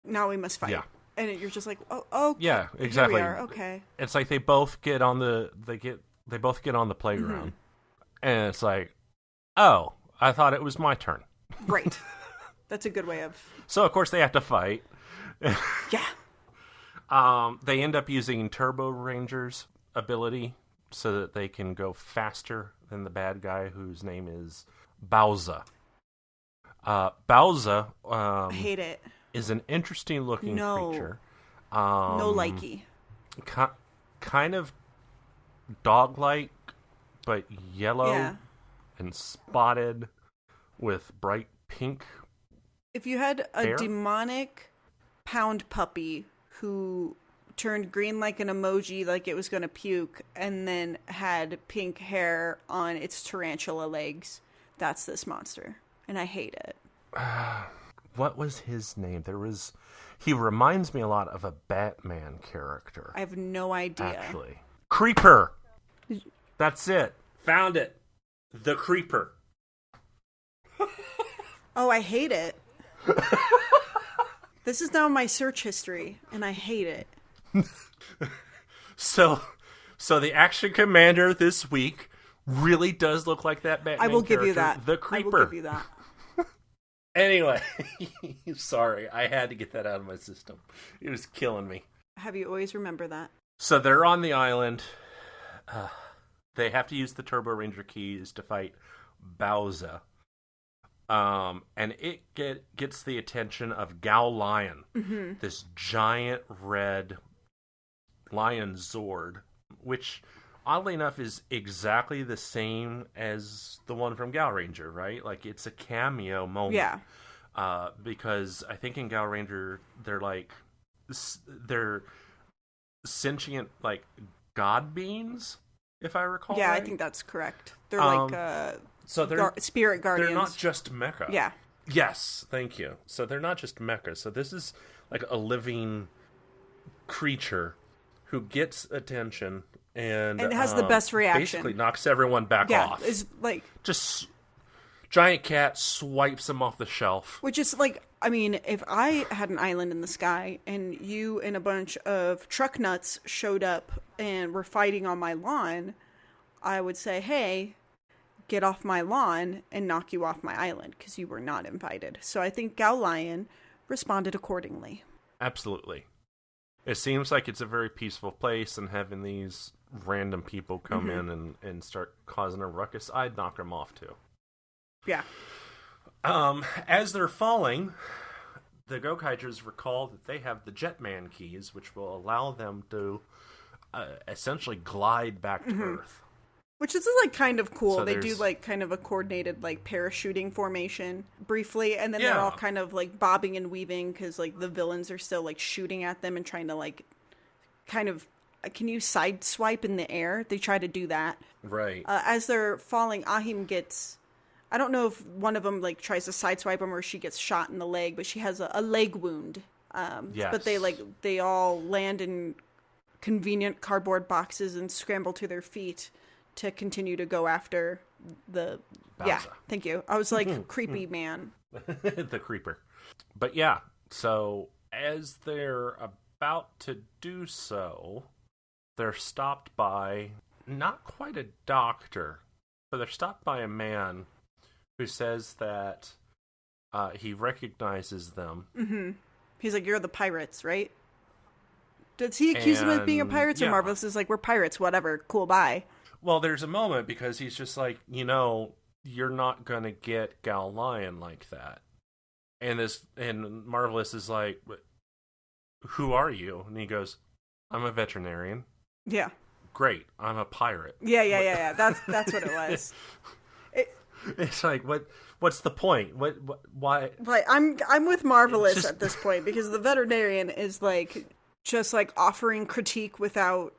Now we must fight. Yeah. And you're just like, oh,
yeah, exactly.
Here we are. Okay.
It's like they both get on the playground, and it's like, oh, I thought it was my turn.
Right. That's a good way of.
So of course they have to fight.
Yeah.
They end up using Turbo Ranger's ability so that they can go faster than the bad guy, whose name is Bowser. Bowser.
I hate it.
Is an interesting looking creature.
No likey.
Kind of dog-like, but yellow and spotted with bright pink.
If you had a demonic pound puppy who turned green like an emoji, like it was going to puke, and then had pink hair on its tarantula legs, that's this monster. and I hate it.
What was his name? He reminds me a lot of a Batman character.
I have no idea.
Actually. Creeper! That's it. Found it. The Creeper.
Oh, I hate it. This is now my search history, and I hate it.
So the action commander this week really does look like that Batman
I will give you that.
The Creeper.
I will give you that.
Anyway, sorry, I had to get that out of my system. It was killing me.
Have you always remember that?
So they're on the island. They have to use the Turbo Ranger keys to fight Bowser. And it gets the attention of Gao Lion, this giant red lion Zord, which oddly enough is exactly the same as the one from Gao Ranger, right? Like it's a cameo moment.
Yeah.
Because I think in Gao Ranger they're sentient like god beings, if I recall.
Yeah,
right?
I think that's correct. They're like
so they're
spirit guardians.
They're not just mecha.
Yeah.
Yes, thank you. So they're not just mecha. So this is like a living creature who gets attention and
has the best reaction.
Basically knocks everyone back off.
Is like
just giant cat swipes him off the shelf.
Which is like, I mean, if I had an island in the sky and you and a bunch of truck nuts showed up and were fighting on my lawn, I would say, hey, get off my lawn and knock you off my island because you were not invited. So I think Gao Lion responded accordingly.
Absolutely. It seems like it's a very peaceful place, and having these random people come in and start causing a ruckus, I'd knock them off too.
Yeah.
As they're falling, the Gokaigers recall that they have the Jetman keys, which will allow them to essentially glide back to Earth.
Which is like kind of cool.
So
they do like kind of a coordinated like parachuting formation briefly, and then
Yeah.
they're all kind of like bobbing and weaving because like the villains are still like shooting at them and trying to like kind of can you sideswipe in the air? They try to do that.
Right.
As they're falling, Ahim gets. I don't know if one of them like tries to sideswipe him or she gets shot in the leg, but she has a leg wound.
Yes.
But they all land in convenient cardboard boxes and scramble to their feet to continue to go after the
Bowser.
Yeah, thank you. I was like creepy man.
The Creeper. But yeah, so as they're about to do so, they're stopped by not quite a doctor, but they're stopped by a man who says that he recognizes them.
He's like, you're the pirates, right? Does he accuse them of being a pirates, or Marvelous is like, we're pirates, whatever, cool, bye.
Well, there's a moment because he's just like, you're not going to get Gao Lion like that. And Marvelous is like, who are you? And he goes, I'm a veterinarian.
Yeah.
Great, I'm a pirate.
Yeah. That's what it was.
It's like, what's the point? Why?
Like, I'm with Marvelous at this point because the veterinarian is like just like offering critique without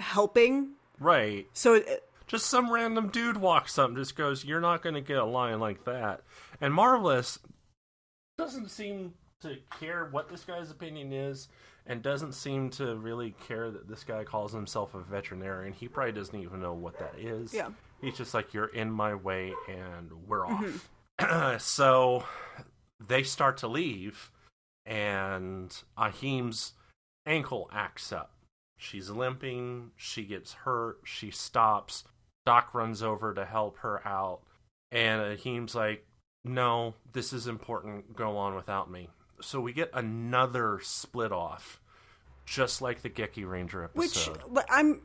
helping.
Right.
So
just some random dude walks up and just goes, you're not going to get a lion like that. And Marvelous doesn't seem to care what this guy's opinion is, and doesn't seem to really care that this guy calls himself a veterinarian. He probably doesn't even know what that is.
Yeah.
He's just like, you're in my way, and we're off. So they start to leave, and Ahim's ankle acts up. She's limping, she gets hurt, she stops. Doc runs over to help her out, and Ahim's like, no, this is important, go on without me. So we get another split off, just like the Geki Ranger episode.
Which I'm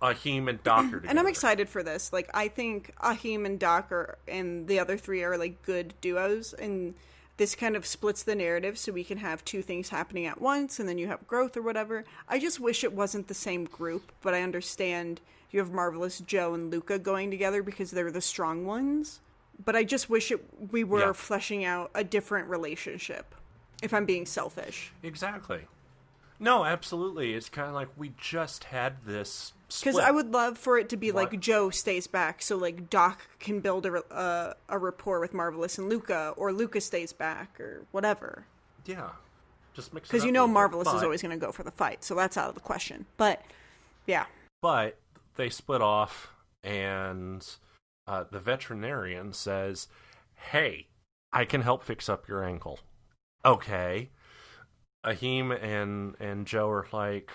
Ahim and Doc are together.
and I'm excited for this. Like, I think Ahim and Doc and the other three are like good duos, and this kind of splits the narrative so we can have two things happening at once, and then you have growth or whatever. I just wish it wasn't the same group, but I understand you have Marvelous, Joe, and Luca going together because they're the strong ones. But I just wish we were fleshing out a different relationship, if I'm being selfish.
Exactly. No, absolutely. It's kind of like we just had this split.
Because I would love for it to be like Joe stays back, so like Doc can build a rapport with Marvelous and Luca, or Luca stays back, or whatever.
Yeah, just mix it up.
Because you know Marvelous is always going to go for the fight, so that's out of the question. But yeah,
but they split off, and the veterinarian says, "Hey, I can help fix up your ankle." Okay. Ahim and Joe are like,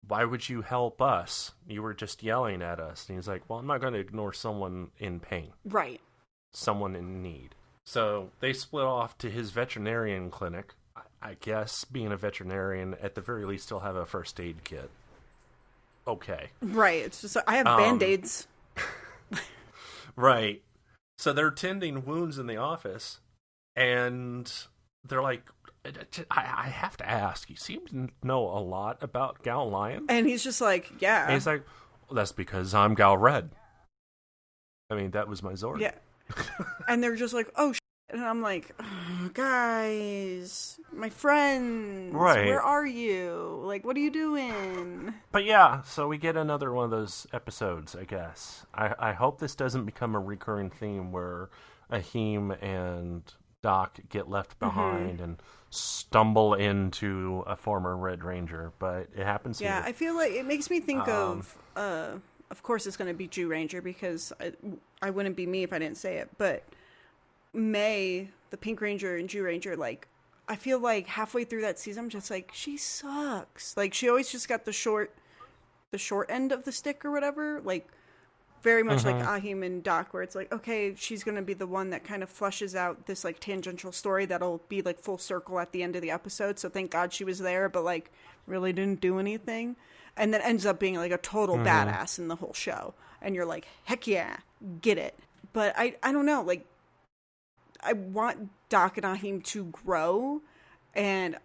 why would you help us? You were just yelling at us. And he's like, well, I'm not going to ignore someone in pain.
Right.
Someone in need. So they split off to his veterinarian clinic. I guess being a veterinarian, at the very least, he'll have a first aid kit. Okay.
Right. It's just, I have Band-Aids.
Right. So they're tending wounds in the office, and they're like, I have to ask, you seem to know a lot about Gal Lion.
And he's just like, yeah.
And he's like, well, that's because I'm Gal Red. I mean, that was my Zord.
Yeah. And they're just like, oh, shit. And I'm like, oh, guys, my friends,
right.
Where are you? Like, what are you doing?
But yeah, so we get another one of those episodes, I guess. I hope this doesn't become a recurring theme where Ahim and Doc get left behind and stumble into a former Red Ranger, but it happens here.
Yeah, I feel like it makes me think of course it's going to be Jew Ranger, because I wouldn't be me if I didn't say it, but May, the Pink Ranger and Jew Ranger, like, I feel like halfway through that season, I'm just like, she sucks. Like, she always just got the short end of the stick or whatever, like, very much like Ahim and Doc, where it's like, okay, she's going to be the one that kind of flushes out this, like, tangential story that'll be, like, full circle at the end of the episode, so thank God she was there, but, like, really didn't do anything, and then ends up being, like, a total badass in the whole show, and you're like, heck yeah, get it. But I don't know, like, I want Doc and Ahim to grow, and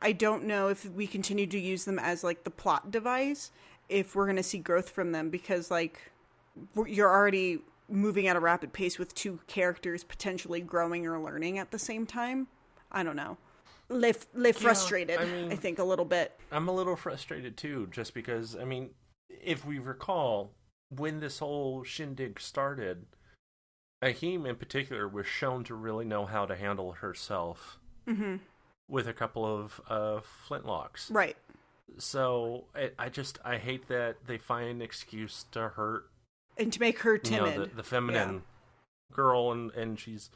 I don't know if we continue to use them as, like, the plot device, if we're going to see growth from them, because, like, you're already moving at a rapid pace with two characters potentially growing or learning at the same time. I don't know. Frustrated, I mean, I think, a little bit.
I'm a little frustrated, too, just because, I mean, if we recall, when this whole shindig started, Ahim in particular was shown to really know how to handle herself with a couple of flintlocks.
Right.
So I hate that they find an excuse to hurt
and to make her timid.
You know, the feminine girl, and she's,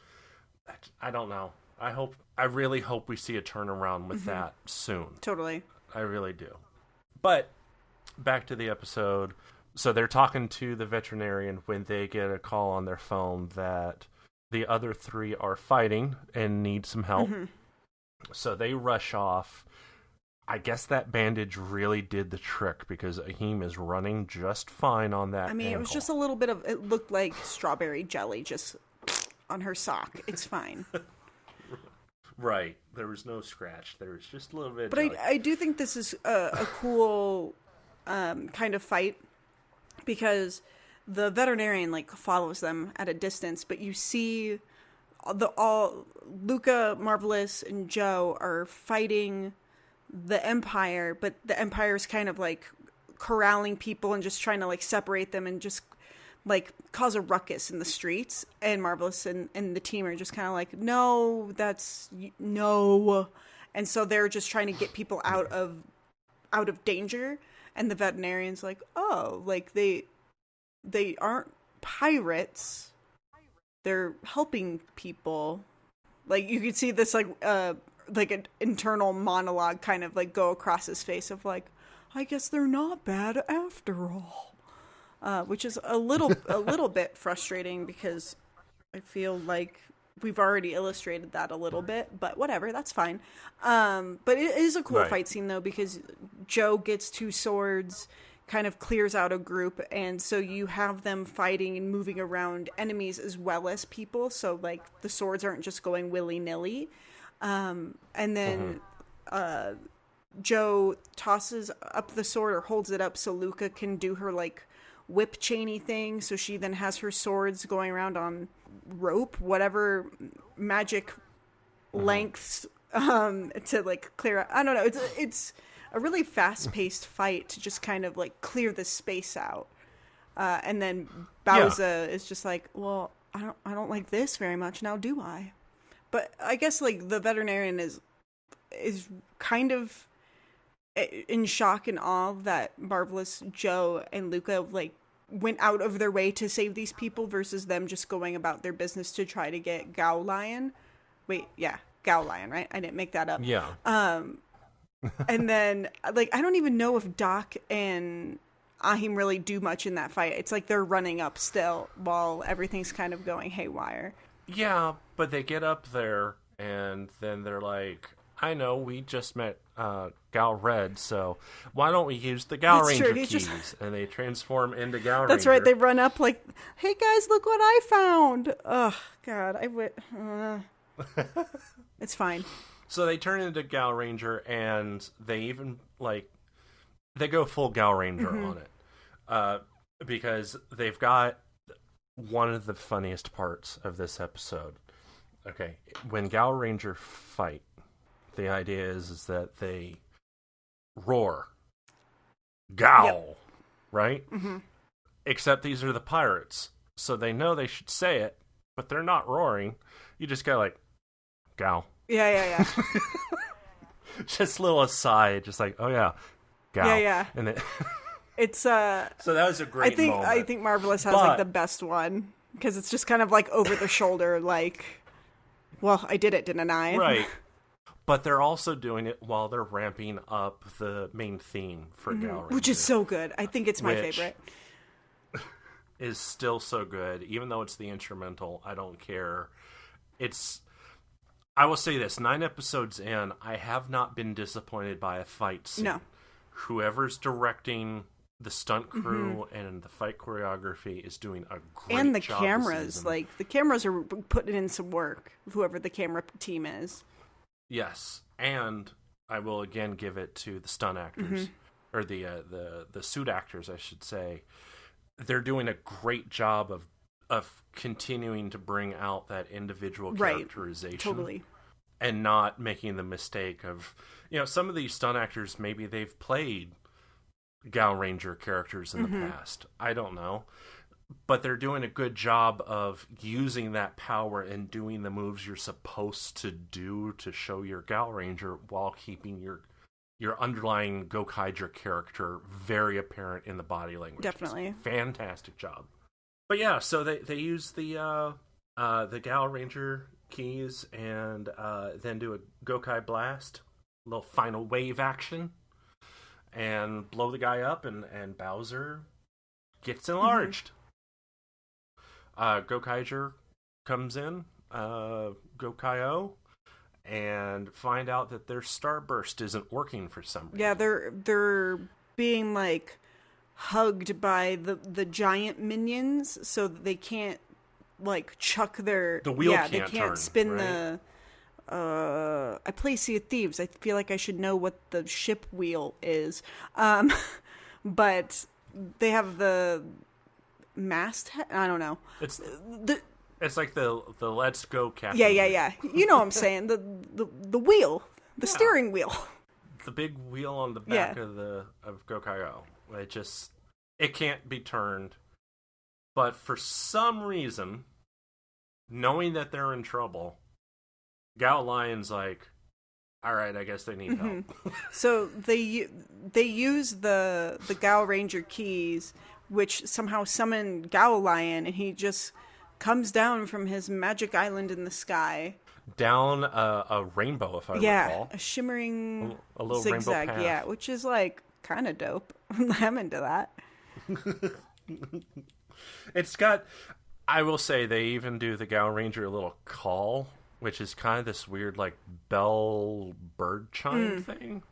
I don't know. I really hope we see a turnaround with that soon.
Totally.
I really do. But back to the episode. So they're talking to the veterinarian when they get a call on their phone that the other three are fighting and need some help. So they rush off. I guess that bandage really did the trick, because Ahim is running just fine on that ankle.
It was just a little bit of, it looked like strawberry jelly just on her sock. It's fine.
Right. There was no scratch. There was just a little bit.
But I do think this is a cool kind of fight, because the veterinarian, like, follows them at a distance, but you see Luca, Marvelous, and Joe are fighting the Empire, but the Empire's kind of, like, corralling people and just trying to, like, separate them and just, like, cause a ruckus in the streets. And Marvelous and the team are just kind of like, no. And so they're just trying to get people out of danger. And the veterinarian's like, oh, like, they aren't pirates. They're helping people. Like, you could see this, like an internal monologue kind of, like, go across his face of, like, I guess they're not bad after all. Which is a little bit frustrating, because I feel like we've already illustrated that a little bit, but whatever, that's fine. But it is a cool fight scene, though, because Joe gets two swords, kind of clears out a group, and so you have them fighting and moving around enemies as well as people, so, like, the swords aren't just going willy-nilly. And then Joe tosses up the sword, or holds it up so Luca can do her, like, whip chainy thing, so she then has her swords going around on rope, whatever magic lengths to like clear out. I don't know. It's a really fast-paced fight to just kind of like clear the space out. And then Bowser is just like, well, I don't like this very much now, do I? But I guess like the veterinarian is kind of in shock and awe that Marvelous Joe and Luca like went out of their way to save these people versus them just going about their business to try to get Gao Lion. Wait, yeah, Gao Lion, right? I didn't make that up.
Yeah.
And then like I don't even know if Doc and Ahim really do much in that fight. It's like they're running up still while everything's kind of going haywire.
Yeah, but they get up there and then they're like, I know, we just met Gal Red, so why don't we use the Gal Ranger keys? And they transform into Gal Ranger.
That's right, they run up like, hey guys, look what I found! Oh, God, I would... It's fine.
So they turn into Gal Ranger, and they even, like, they go full Gal Ranger on it. Because they've got one of the funniest parts of this episode. Okay, when Gal Ranger fight, the idea is that they roar. Gal! Right? Mm-hmm. Except these are the pirates, so they know they should say it, but they're not roaring. You just go like, Gal.
Yeah.
Just a little aside, just like, oh yeah, Gal.
Yeah.
And it
it's
so that was a great moment.
I think Marvelous has like the best one because it's just kind of like over the shoulder, like, well, I did it, didn't I?
Right. But they're also doing it while they're ramping up the main theme for Gal Ranger,
which is so good. I think it's my favorite.
Is still so good, even though it's the instrumental. I don't care. I will say this: 9 episodes in, I have not been disappointed by a fight scene.
No.
Whoever's directing the stunt crew and the fight choreography is doing a great job.
And the cameras, like the cameras are putting in some work. Whoever the camera team is.
Yes, and I will again give it to the stunt actors, or the suit actors, I should say. They're doing a great job of continuing to bring out that individual characterization.
Totally.
And not making the mistake of, some of these stunt actors, maybe they've played Gal Ranger characters in the past. I don't know. But they're doing a good job of using that power and doing the moves you're supposed to do to show your Gal Ranger while keeping your underlying Gokaiger character very apparent in the body language.
Definitely.
Fantastic job. But yeah, so they use the Gal Ranger keys and then do a Gokai blast, a little final wave action, and blow the guy up, and Bowser gets enlarged. Gokaiger comes in, Gokaio, and find out that their starburst isn't working for some reason.
Yeah, they're being like hugged by the giant minions, so that they can't like chuck the wheel. Yeah, they can't turn, spin right? I play Sea of Thieves. I feel like I should know what the ship wheel is, but they have the masthead. I don't know.
It's like the Let's Go Captain.
Yeah. You know what I'm saying? The wheel, the steering wheel,
the big wheel on the back of Gokaio. It can't be turned. But for some reason, knowing that they're in trouble, Gal Lion's like, all right, I guess they need help.
So they use the Gal Ranger keys, which somehow summon Gal Lion, and he just comes down from his magic island in the sky.
Down a rainbow, if I recall. Yeah,
a shimmering
a little
zigzag,
rainbow path.
Yeah, which is like kind of dope. I'm into that.
It's got, I will say, they even do the Gal Ranger a little call, which is kind of this weird like bell bird chime thing.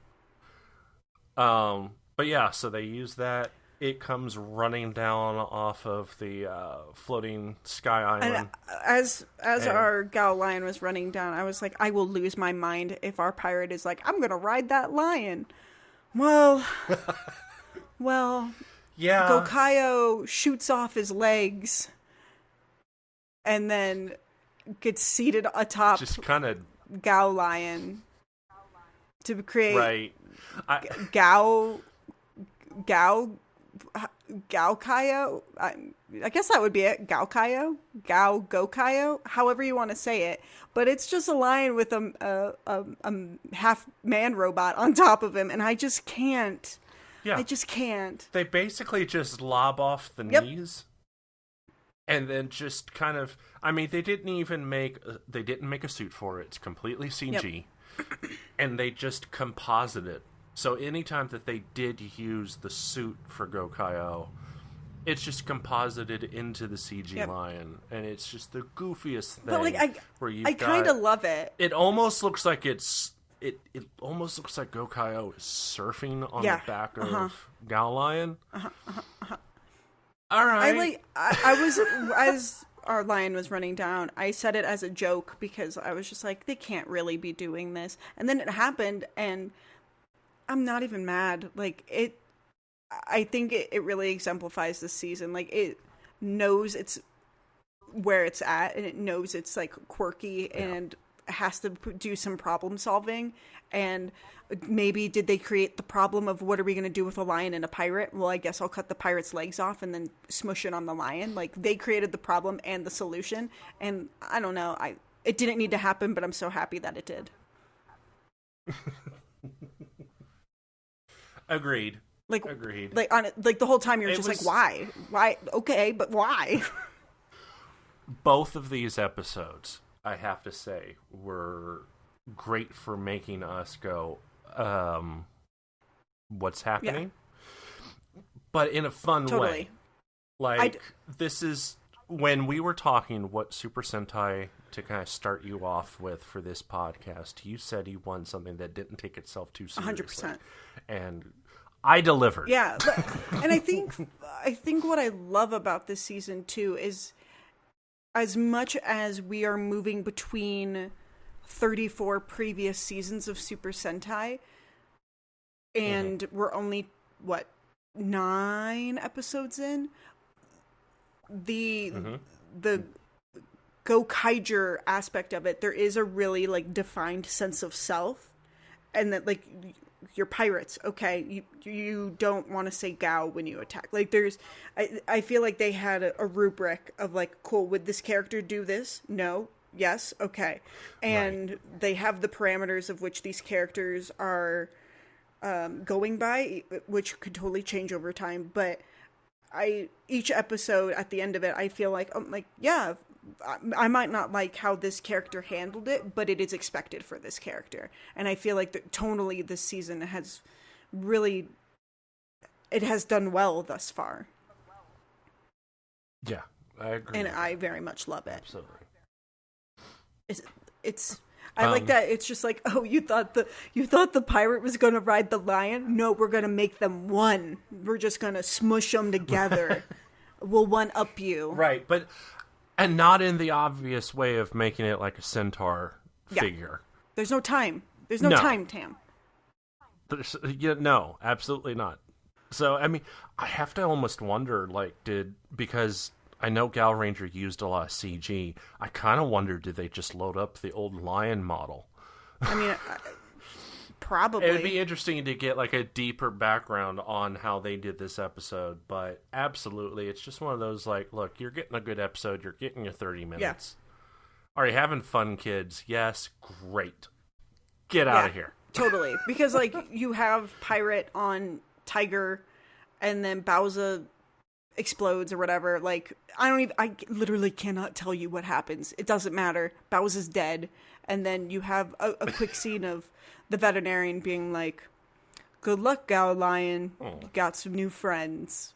But yeah, so they use that. It comes running down off of the floating sky island.
And as our Gal Lion was running down, I was like, I will lose my mind if our pirate is like, I'm gonna ride that lion. Well,
yeah.
Gokaio shoots off his legs and then gets seated atop
just kind of
Gal Lion. to create
Right.
Gao Kaio. I guess that would be it. Gao Kaio, however you want to say it. But it's just a lion with a half man robot on top of him, and I just can't.
Yeah.
I just can't.
They basically just lob off the knees, and then just kind of. I mean, they didn't make a suit for it. It's completely CG, and they just composite it. So anytime that they did use the suit for Gokaiger, it's just composited into the CG lion, and it's just the goofiest thing.
But like, I kind of love it.
It almost looks like it almost looks like Gokaiger is surfing on the back of Gao Lion. All right.
I was as our lion was running down, I said it as a joke because I was just like, they can't really be doing this, and then it happened, and I'm not even mad. Like, I think it really exemplifies this season. Like, it knows it's where it's at, and it knows it's like quirky and has to do some problem solving. And maybe did they create the problem of what are we going to do with a lion and a pirate? Well, I guess I'll cut the pirate's legs off and then smush it on the lion. Like, they created the problem and the solution. And I don't know. It didn't need to happen, but I'm so happy that it did.
Agreed.
Agreed. Like the whole time you're just like, why? Okay, but why?
Both of these episodes, I have to say, were great for making us go, what's happening? Yeah. But in a fun way. Like, this is when we were talking what Super Sentai to kind of start you off with for this podcast. You said you wanted something that didn't take itself too seriously. 100%. And I delivered.
Yeah. And I think what I love about this season too is, as much as we are moving between 34 previous seasons of Super Sentai, and we're only, 9 episodes in, the Gokaiger aspect of it, there is a really like defined sense of self, and that like you're pirates, okay, you don't want to say Gao when you attack. Like, there's I feel like they had a rubric of like, cool, would this character do this? No. Yes. Okay. And they have the parameters of which these characters are going by, which could totally change over time. But each episode at the end of it, I feel like, yeah, I might not like how this character handled it, but it is expected for this character. And I feel like that tonally this season has really, it has done well thus far.
Yeah, I agree.
And I very much love it.
Absolutely.
It's I like that. It's just like, oh, you thought the pirate was going to ride the lion? No, we're going to make them one. We're just going to smush them together. We'll one up you.
Right, and not in the obvious way of making it like a centaur figure.
There's no time. There's no time, Tam.
No, absolutely not. So, I mean, I have to almost wonder, like, because I know Gal Ranger used a lot of CG, I kind of wonder, did they just load up the old lion model?
I mean, probably.
It would be interesting to get, like, a deeper background on how they did this episode, but absolutely, it's just one of those, like, look, you're getting a good episode, you're getting your 30 minutes. Yeah. Are you having fun, kids? Yes, great. Get out of here.
Totally. Because, like, you have Pirate on Tiger, and then Bowser explodes or whatever. Like, I literally cannot tell you what happens. It doesn't matter. Bowser's dead. And then you have a quick scene of the veterinarian being like, good luck, Gao Lion. You got some new friends.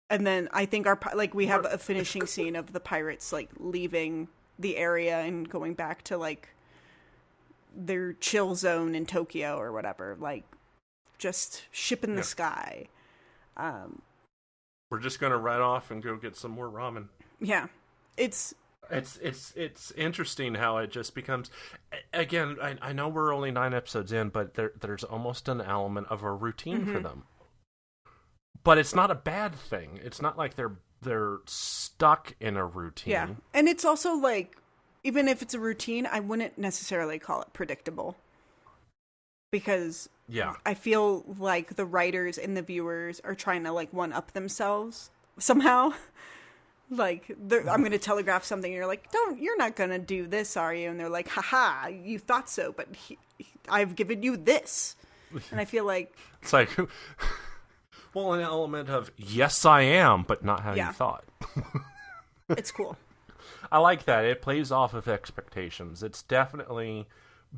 And then I think we have a finishing scene of the pirates, like, leaving the area and going back to, like, their chill zone in Tokyo or whatever. Like, just ship in the sky.
We're just gonna ride off and go get some more ramen.
Yeah, it's
interesting how it just becomes. Again, I know we're only 9 episodes in, but there's almost an element of a routine for them. But it's not a bad thing. It's not like they're stuck in a routine.
Yeah, and it's also like, even if it's a routine, I wouldn't necessarily call it predictable. because I feel like the writers and the viewers are trying to like one up themselves somehow. Like, I'm going to telegraph something, and you're like, you're not going to do this, are you? And they're like, haha, you thought so, but I've given you this. And I feel like...
It's like, well, an element of, yes, I am, but not how you thought.
It's cool.
I like that. It plays off of expectations. It's definitely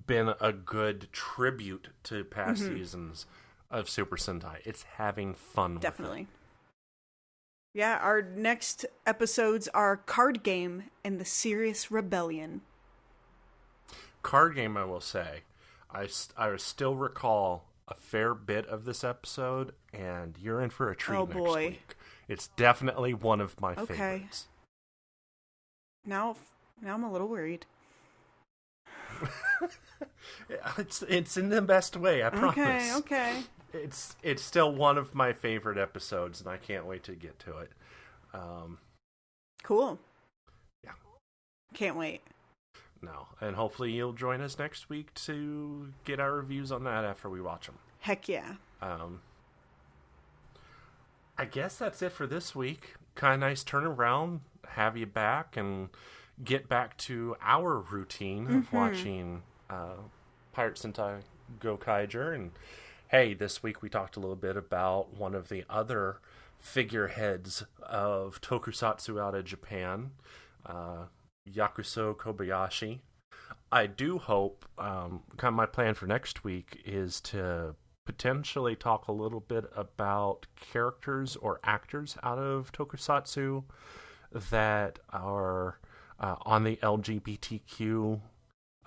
been a good tribute to past seasons of Super Sentai. It's having fun
Definitely.
with it.
Yeah, our next episodes are Card Game and the Serious Rebellion.
Card Game, I will say, I still recall a fair bit of this episode, and you're in for a treat next week. It's definitely one of my favorites.
Now I'm a little worried.
It's in the best way, I promise.
Okay.
It's still one of my favorite episodes, and I can't wait to get to it.
Cool.
Yeah.
Can't wait.
No, and hopefully you'll join us next week to get our reviews on that after we watch them.
Heck yeah.
I guess that's it for this week. Kind of nice turnaround, have you back, and get back to our routine of watching Pirate Sentai Gokaiger. And hey, this week we talked a little bit about one of the other figureheads of tokusatsu out of Japan, Yasuko Kobayashi. I do hope, kind of my plan for next week is to potentially talk a little bit about characters or actors out of tokusatsu that are on the LGBTQ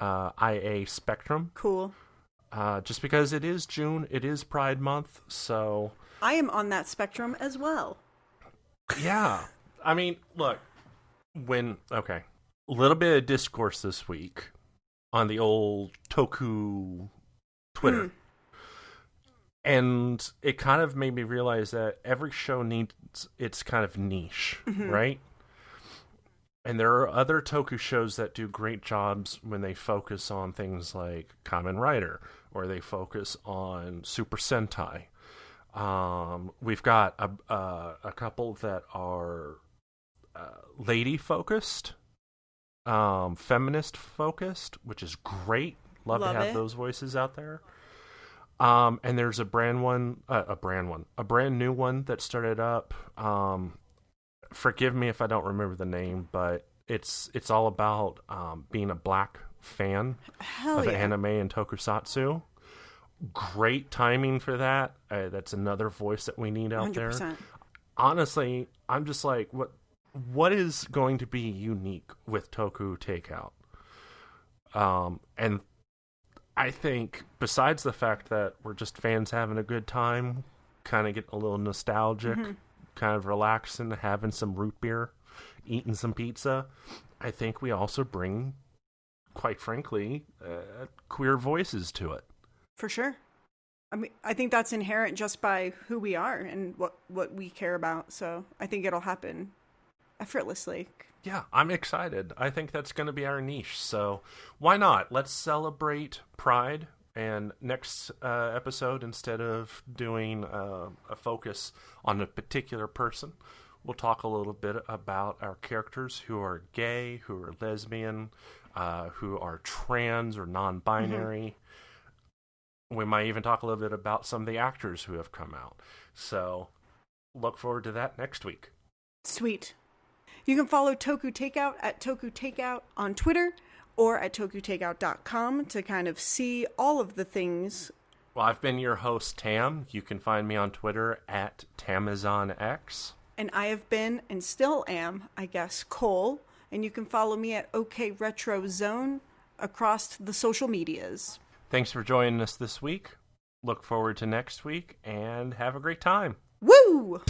IA spectrum.
Cool.
Just because it is June, it is Pride Month, so...
I am on that spectrum as well.
Yeah. I mean, look, a little bit of discourse this week on the old Toku Twitter. And it kind of made me realize that every show needs its kind of niche, right? And there are other Toku shows that do great jobs when they focus on things like Kamen Rider, or they focus on Super Sentai. We've got a couple that are lady-focused, feminist-focused, which is great. Love to have those voices out there. And there's a brand new one that started up. Forgive me if I don't remember the name, but it's all about being a black fan of anime and tokusatsu. Great timing for that. That's another voice that we need out 100%. There. Honestly, I'm just like, what is going to be unique with Toku Takeout? And I think besides the fact that we're just fans having a good time, kind of getting a little nostalgic, kind of relaxing, having some root beer, eating some pizza, I think we also bring, quite frankly, queer voices to it.
For sure. I mean, I think that's inherent just by who we are and what we care about. So I think it'll happen effortlessly.
Yeah, I'm excited. I think that's going to be our niche. So why not? Let's celebrate Pride. And next episode, instead of doing a focus on a particular person, we'll talk a little bit about our characters who are gay, who are lesbian, who are trans or non-binary. We might even talk a little bit about some of the actors who have come out. So look forward to that next week.
Sweet. You can follow Toku Takeout at Toku Takeout on Twitter or at tokutakeout.com to kind of see all of the things.
Well, I've been your host, Tam. You can find me on Twitter at TamazonX.
And I have been, and still am, I guess, Cole. And you can follow me at OK Retro Zone across the social medias.
Thanks for joining us this week. Look forward to next week, and have a great time.
Woo!